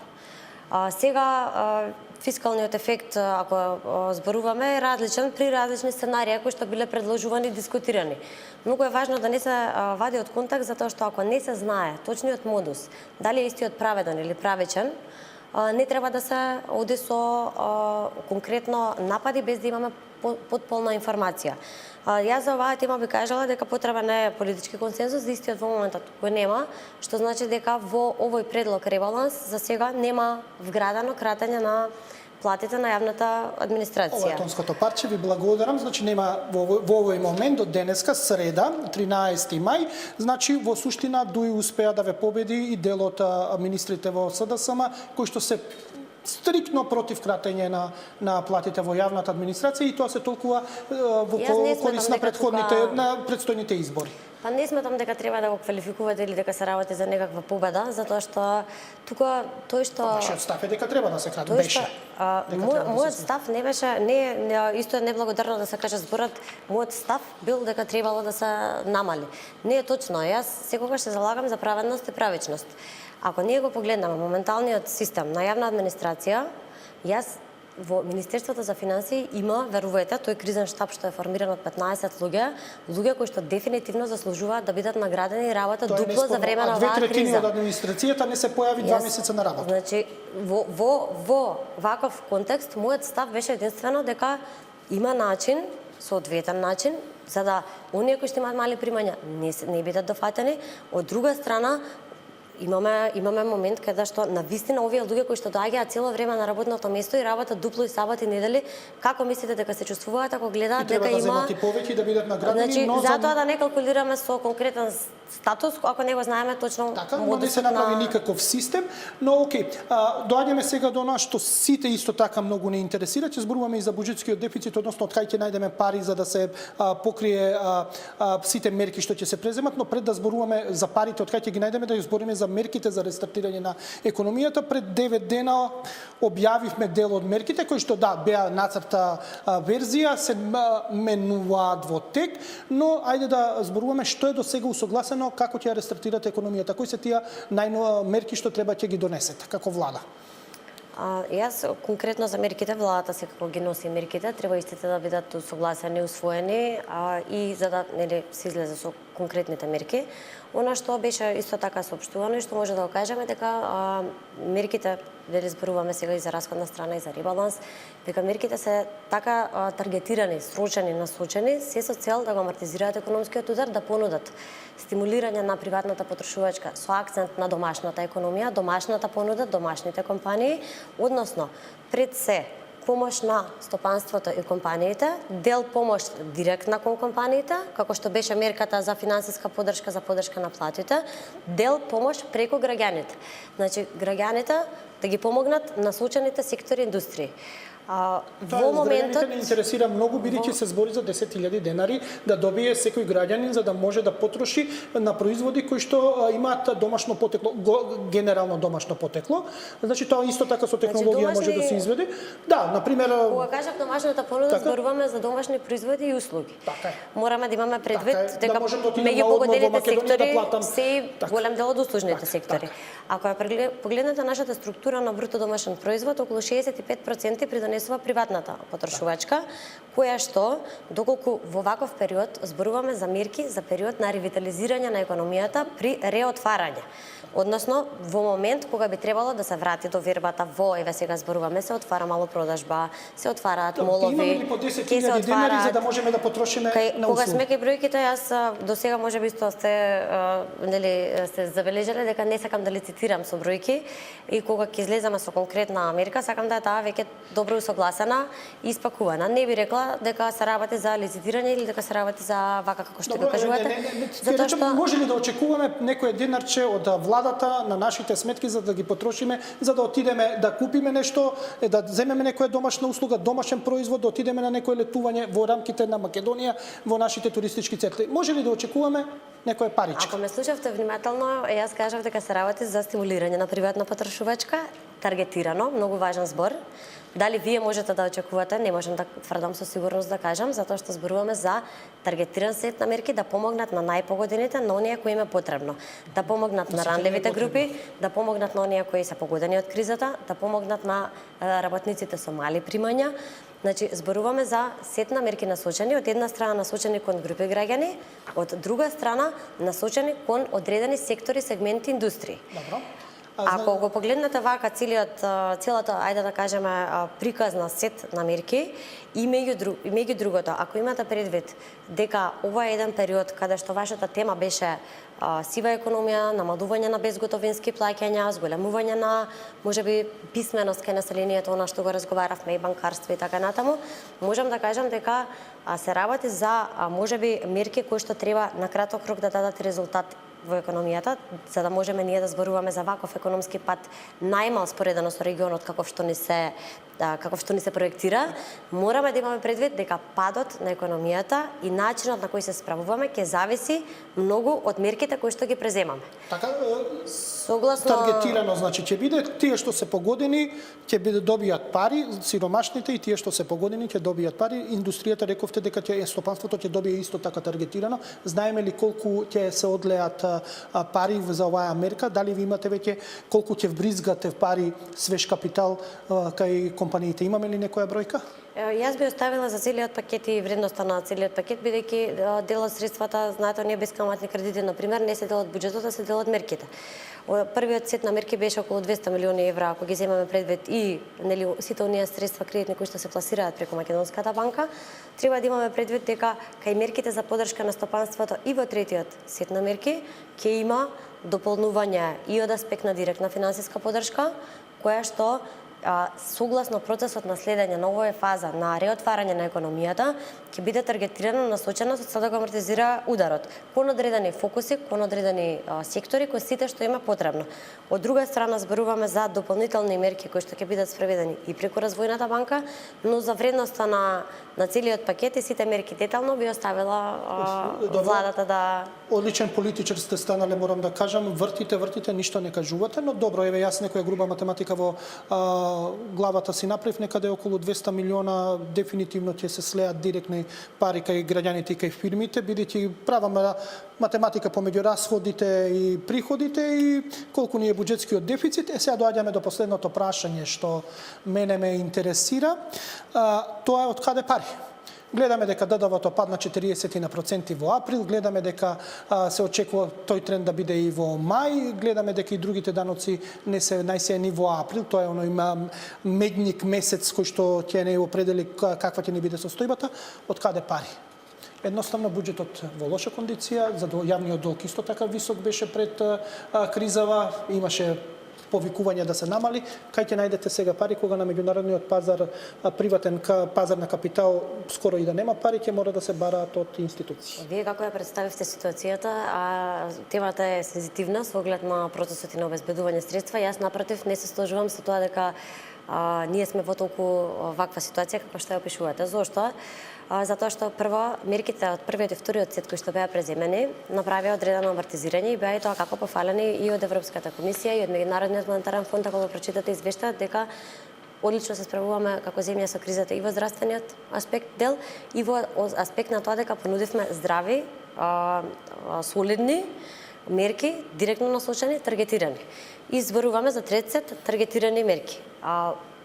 Сега фискалниот ефект, ако зборуваме, е различен при различни сценарии кои што биле предложувани и дискутирани. Многу е важно да не се вади од контекст, затоа што ако не се знае точниот модус, дали е истиот праведен или правичен, не треба да се оди со конкретно напади без да имаме потполна информација. Јас за оваа тема би кажала дека потребен е политички консензус, за истиот во моментот кој нема, што значи дека во овој предлог ребаланс за сега нема вградено кратење на платите на јавната администрација. Ова е тонското парче, ви благодарам. Значи нема во овој момент до денеска, среда, 13 мај, значи во суштина ДУИ успеа да ве победи и дел од министрите во СДСМ кои што се стриктно против кратење на платите во јавната администрација и тоа се толкува во корис на предстојните избори. Па не сметам дека треба да го квалификувате или дека се работи за некаква победа, затоа што тука тој што Вашиот став е дека треба да се крати, беше. Мојот став не беше, исто е неблагодарно да се каже зборот, мојот став бил дека требало да се намали. Не е точно, јас секогаш се залагам за праведност и правичност. Ако ние го погледнеме моменталниот систем на јавна администрација, јас во Министерството за финансии има, верувајте, тој кризен штаб што е формиран од 15 луѓе кои што дефинитивно заслужуваат да бидат наградени и работа дупло за време на оваа криза. 2/3 криза. од администрацијата не се појави 2 месеца на работа. Значи, во ваков контекст, мојот став беше единствено дека има начин, соодветен начин, за да оние кои што имаат мали примања не бидат дофатени. Од друга страна, имаме момент каде што навистина овие луѓе кои што доаѓаат цело време на работното место и работат дупло и саботи недели, како мислите дека се чувствуваат ако гледаат дека има земат и повеќе да бидат наградени, значи, но затоа да не калкулираме со конкретен статус, ако не го знаеме точно така, не се направи никаков систем, но окей, доаѓаме сега до нас што сите исто така многу не интересира, ќе зборуваме и за буџетскиот дефицит, односно од кај ќе најдеме пари за да се покрие сите мерки што ќе се преземат, но пред да зборуваме за парите од кај ќе ги најдеме, да збориме за мерките за рестартирање на економијата. Пред 9 дена објавивме дел од мерките кои што беа нацрта верзија, се менуваат во тек, но ајде да зборуваме што е до сега усогласено, како ќе ја рестартирате економијата, кои се тие најнови мерки што треба ќе ги донесете како влада. Јас конкретно за мерките, владата секако ги носи мерките, треба истите да бидат усогласени, усвоени и за да се излезе со конкретните мерки. Она што беше исто така соопштувано и што може да го кажеме дека мерките, дали зборуваме сега и за расходна страна и за ребаланс, дека мерките се така таргетирани, срочени, насочени, се со цел да го амортизираат економскиот удар, да понудат стимулирање на приватната потрошувачка со акцент на домашната економија, домашната понуда, домашните компании, односно пред се помош на стопанството и компаниите, дел помош директна кон компаниите, како што беше мерката за финансиска поддршка за поддршка на платите, дел помош преку граѓаните. Значи, граѓаните да ги помогнат насочените сектори индустрии. Во моментот не интересира многу, бидејќи се збори за 10.000 денари да добие секој граѓанин за да може да потроши на производи кои што имаат домашно потекло, генерално домашно потекло. Значи тоа исто така со технологија може да се изведе. Да, на пример, кога кажав домашната понуда, зборуваме за домашни производи и услуги. Мораме да имаме предвид дека меѓу погодените сектори се голем дел од услужните сектори. Ако ја погледнете нашата структура на бруто домашен производ, околу 65% придонесува приватната потрошувачка, која што, доколку во ваков период зборуваме за мерки за период на ревитализирање на економијата при реотварање. Односно, во момент кога би требало да се врати до вербата во, еве сега зборуваме, се отвара малопродажба, се отвараат молови, имаме ли по 10.000 денари за да можеме да потрошиме на услуги? Кога сме кај бројките, јас до сега можеби исто сте забележале дека не сакам да лицитирам со бројки и кога ќе излеземе со конкретна мерка, сакам да е таа веќе добро усогласена и испакувана. Не би рекла дека се работи за лицитирање или дека се работи за вака како што го кажувате. Затоа што може ли да очекуваме некој денарче од владата на нашите сметки за да ги потрошиме, за да отидеме да купиме нешто, да земеме некоја домашна услуга, домашен производ, да отидеме на некое летување во рамките на Македонија во нашите туристички центри. Може ли да очекуваме некоја паричка? Ако ме слушавте внимателно, јас кажав дека се работи за стимулирање на приватна потрошувачка, таргетирано, многу важен збор. Дали вие можете да очекувате, не можам да тврдам со сигурност да кажам, затоа што зборуваме за таргетиран сет на мерки да помогнат на најпогодените, на оние кои им е потребно. Да помогнат на ранливите групи, да помогнат на оние кои се погодени од кризата, да помогнат на работниците со мали примања. Значи, зборуваме за сет на мерки насочени, од една страна насочени кон групи граѓани, од друга страна насочени кон одредени сектори, сегменти, индустрии. Добро. Ако го погледнете вака целата, ајде да кажеме, приказна сет на мерки, и меѓу другото, ако имате предвид дека ова е еден период каде што вашата тема беше сива економија, намалување на безготовински плаќања, зголемување на можеби писменост кај населението, она што го разговаравме и банкарство и така натаму, можам да кажам дека се работи за можеби мерки кои што треба на краток рок да дадат резултат во економијата, за да можеме ние да зборуваме за ваков економски пат најмал споредено со регионот каков што ни се проектира, мораме да имаме предвид дека падот на економијата и начинот на кој се справуваме ќе зависи многу од мерките кои што ги преземаме. Така, согласно таргетирано, значи ќе биде тие што се погодени ќе добијат пари, сиромашните и тие што се погодени ќе добијат пари. Индустријата рековте дека стопанството ќе добие исто така таргетирано. Знаеме ли колку ќе се одлеат пари за оваа мерка? Дали ви имате веќе колку ќе вбризгате пари свеж капитал кај компанијата компаниите. Имаме ли некоја бројка? Јас би оставила за целиот пакет и вредноста на целиот пакет, бидејќи дел од средствата, знаете, оние бескаматни кредити, например, не се дел од буџетот, а се дел од мерките. Првиот сет на мерки беше околу 200 милиони евра, ако ги земеме предвид и нели сите оние средства кредитни кои што се пласираат преку Македонската банка, треба да имаме предвид дека кај мерките за поддршка на стопанството и во третиот сет на мерки ќе има дополнување и од аспект на директна финансиска поддршка, која што согласно процесот на следење на оваа фаза на реотварање на економијата ќе биде таргетирано, насочено со цел да го амортизира ударот кон одредени фокуси, кон одредени сектори кои сите што има потребно. Од друга страна зборуваме за дополнителни мерки кои што ќе бидат спроведени и преку Развојната банка, но за вредноста на целиот пакет и сите мерки детално би оставила владата да... Одличен политичар сте станале, морам да кажам, вртите, ништо не кажувате, но добро, еве јас некоја груба математика во главата си направив, некаде околу 200 милиона дефинитивно ќе се слеат директни пари кај граѓаните и кај фирмите, бидејќи праваме математика помеѓу расходите и приходите и колку ни е буџетскиот дефицит. Сега доаѓаме до последното прашање што мене ме интересира. Тоа е од каде пари? Гледаме дека ДДВ-то падна 40% во април, гледаме дека се очекува тој тренд да биде и во мај, гледаме дека и другите даноци не се најсејани во април, тоа е оној медник месец кој што ќе не определи каква ќе ни биде состојбата. Од каде пари? Едноставно буџетот во лоша кондиција, јавниот долг исто така висок беше пред кризава, имаше повикување да се намали. Кај ќе најдете сега пари кога на меѓународниот пазар, приватен пазар на капитал, скоро и да нема пари, ќе мора да се бараат од институции? Вие како ја представивте ситуацијата, темата е сензитивна со оглед на процесот и на обезбедување средства. Јас напротив не се сложувам со тоа дека ние сме во толку ваква ситуација како што ја опишувате. Зошто? Затоа што прво мерките од првиот и вториот сет кои што беа преземени направија одредено амортизирање и беа и тоа како пофалени и од Европската комисија и од Меѓународниот монетарен фонд, ако го прочитате извештајот дека одлично се справуваме како земја со кризата и во здравствениот аспект дел и во аспект на тоа дека понудивме здрави, солидни мерки, директно насочени, таргетирани. И зборуваме за трет сет таргетирани мерки.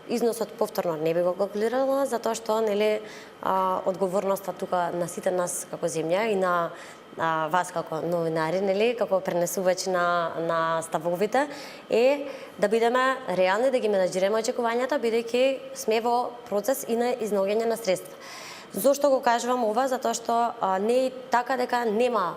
Износот повторно не би го калкулирала, затоа што нели одговорноста тука на сите нас како земја и на вас како новинари, нели, како пренесувачи на ставовите, е да бидеме реални, да ги менаџираме очекувањата, бидејќи сме во процес и на изнаоѓање на средства. Зошто го кажувам ова? Затоа што не е така дека нема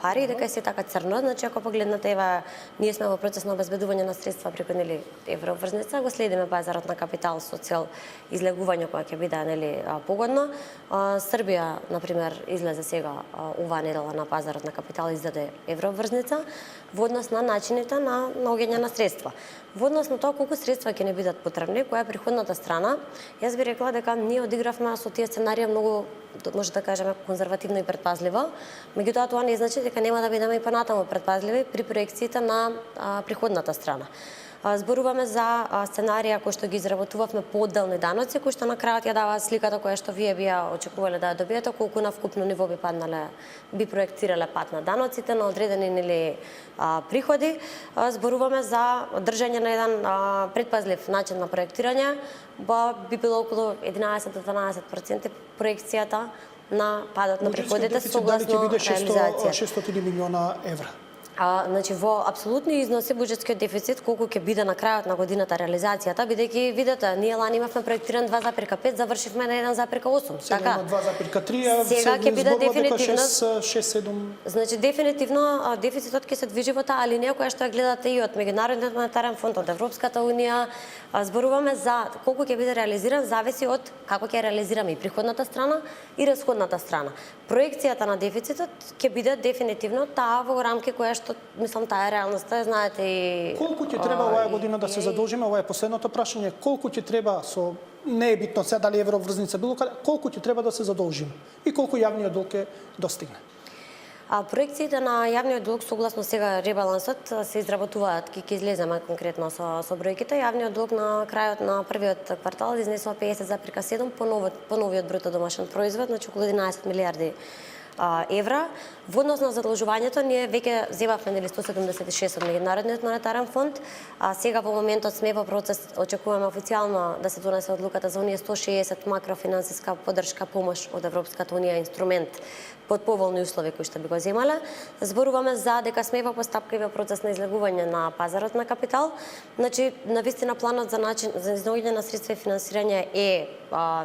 пари, дека се така црно. Значи, ако погледнете, ева, ние сме во процес на обезбедување на средства преку нели евроврзница, го следиме пазарот на капитал со цел излегување која ќе биде нели погодно. Србија, на пример, излезе сега оваа недела на пазарот на капитал, издаде евроврзница во однос на начините на наоѓање на средства. Во однос на тоа колку средства ќе не бидат потребни, која е приходната страна, јас би рекла дека ние одигравме со тие сценарија многу, може да кажеме, конзервативно и предпазливо. Меѓутоа тоа не значи дека нема да бидеме и понатаму предпазливи при проекциите на приходната страна. Зборуваме за сценарија кои што ги изработувавме по одделни даноци, кои што на крајот ја даваат сликата која што вие би ја очекувале да ја добиете, колку на вкупно ниво би паднале, би проектирале пат на даноците, на одредени нели приходи. Зборуваме за држање на еден предпазлив начин на проектирање, би било околу 11 до 12% проекцијата на падот на приходите согласно реализација. 600 милиона евра. Значи во апсолутни износи буџетскиот дефицит колку ќе биде на крајот на годината реализацијата, бидејќи видете, ние лани имавме проектиран 2,5, завршивме на 1,8. Сега така. има 2,3, сега ќе биде дефинитивно 6-7. Значи дефинитивно дефицитот ќе се движи во таа алинеја која што ја гледате и од Меѓународниот монетарен фонд, од Европската унија. Зборуваме за колку ќе биде реализиран, зависи од како ќе реализираме и приходната страна и расходната страна. Проекцијата на дефицитот ќе биде дефинитивно таа во рамки која што мислам таа е реалноста, знаете и колку ќе треба оваа година да се задолжиме, ова е последното прашање, колку ќе треба со не е битно сега дали евроврзница било каде, колку ќе треба да се задолжиме и колку јавниот долг ќе достигне? Проекциите на јавниот долг согласно сега ребалансот се изработуваат, ќе излеземе конкретно со бројките. Јавниот долг на крајот на првиот квартал изнесува 50,7 по новиот бруто домашен производ, значи околу 11 милиарди евра. Во однос на задолжувањето ние веќе земавме 176 од Меѓународниот монетарен фонд, а сега во моментот сме во процес, очекуваме официјално да се донесе одлуката за оние 160 макрофинансиска поддршка, помош од Европската унија, инструмент под поволни услови кои што би го земале. Зборуваме за дека сме во постапка и во процес на излегување на пазарот на капитал. Значи, навистина планот за начин за изнаоѓање на средства и финансирање е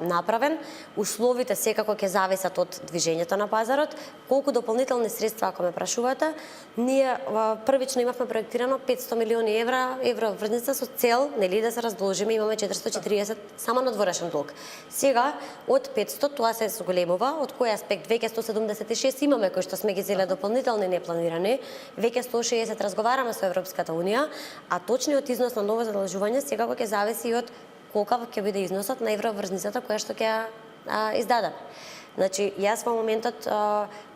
направен. Условите секако ќе зависат од движењето на пазарот. Колку дополнителни средства, ако ме прашувате, ние првично имавме проектирано 500 милиони евро врзница со цел, нели, да се раздолжиме, имаме 440 само на дворешен долг. Сега од 500 тоа се зголемува, од кој аспект веќе 176 имаме кои што сме ги зеле дополнителни непланирани, веќе 160 разговараме со Европската унија, а точниот износ на ново задолжување секако ќе зависи и од колкав ќе биде износот на евроврзницата која што ќе издадаме. Значи, јас во моментот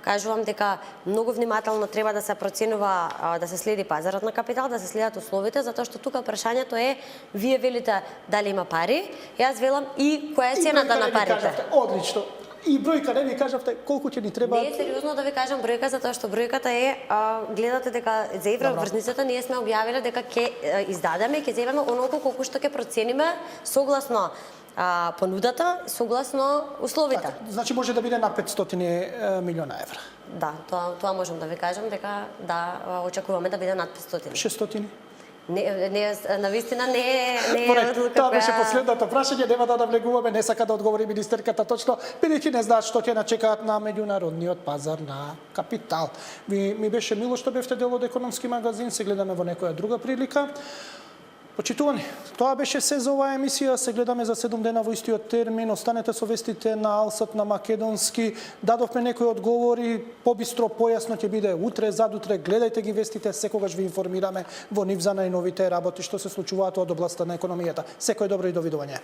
кажувам дека многу внимателно треба да се проценува, да се следи пазарот на капитал, да се следат условите, затоа што тука прашањето е, вие велите дали има пари, јас велам и која е цената на парите. Одлично. И бројка не ви кажавте колку ќе ни треба. Не е сериозно да ви кажам бројка, затоа што бројката е, гледате дека за евроврзницата ние сме објавиле дека ќе издадеме и ќе земеме онолку колку што ќе процениме согласно понудата, согласно условите. Так, значи може да биде на 500 милиона евра. Да, тоа можам да ви кажам дека да, очекуваме да биде над 500. 600? Не, навистина не е одлука. Тоа беше последното прашање, нема да навлегуваме, не сака да одговори министерката точно, бидејќи не знаат што ќе начекаат на меѓународниот пазар на капитал. Ми беше мило што бевте дел од економски магазин, се гледаме во некоја друга прилика. Почитувани, тоа беше се за оваа емисија. Се гледаме за 7 дена во истиот термин. Останете со вестите на Алсат на македонски. Дадовме некои одговори, побистро, појасно ќе биде утре, задутре. Гледајте ги вестите, секогаш ви информираме во нив за најновите работи што се случуваат од областта на економијата. Секој добро и довидување.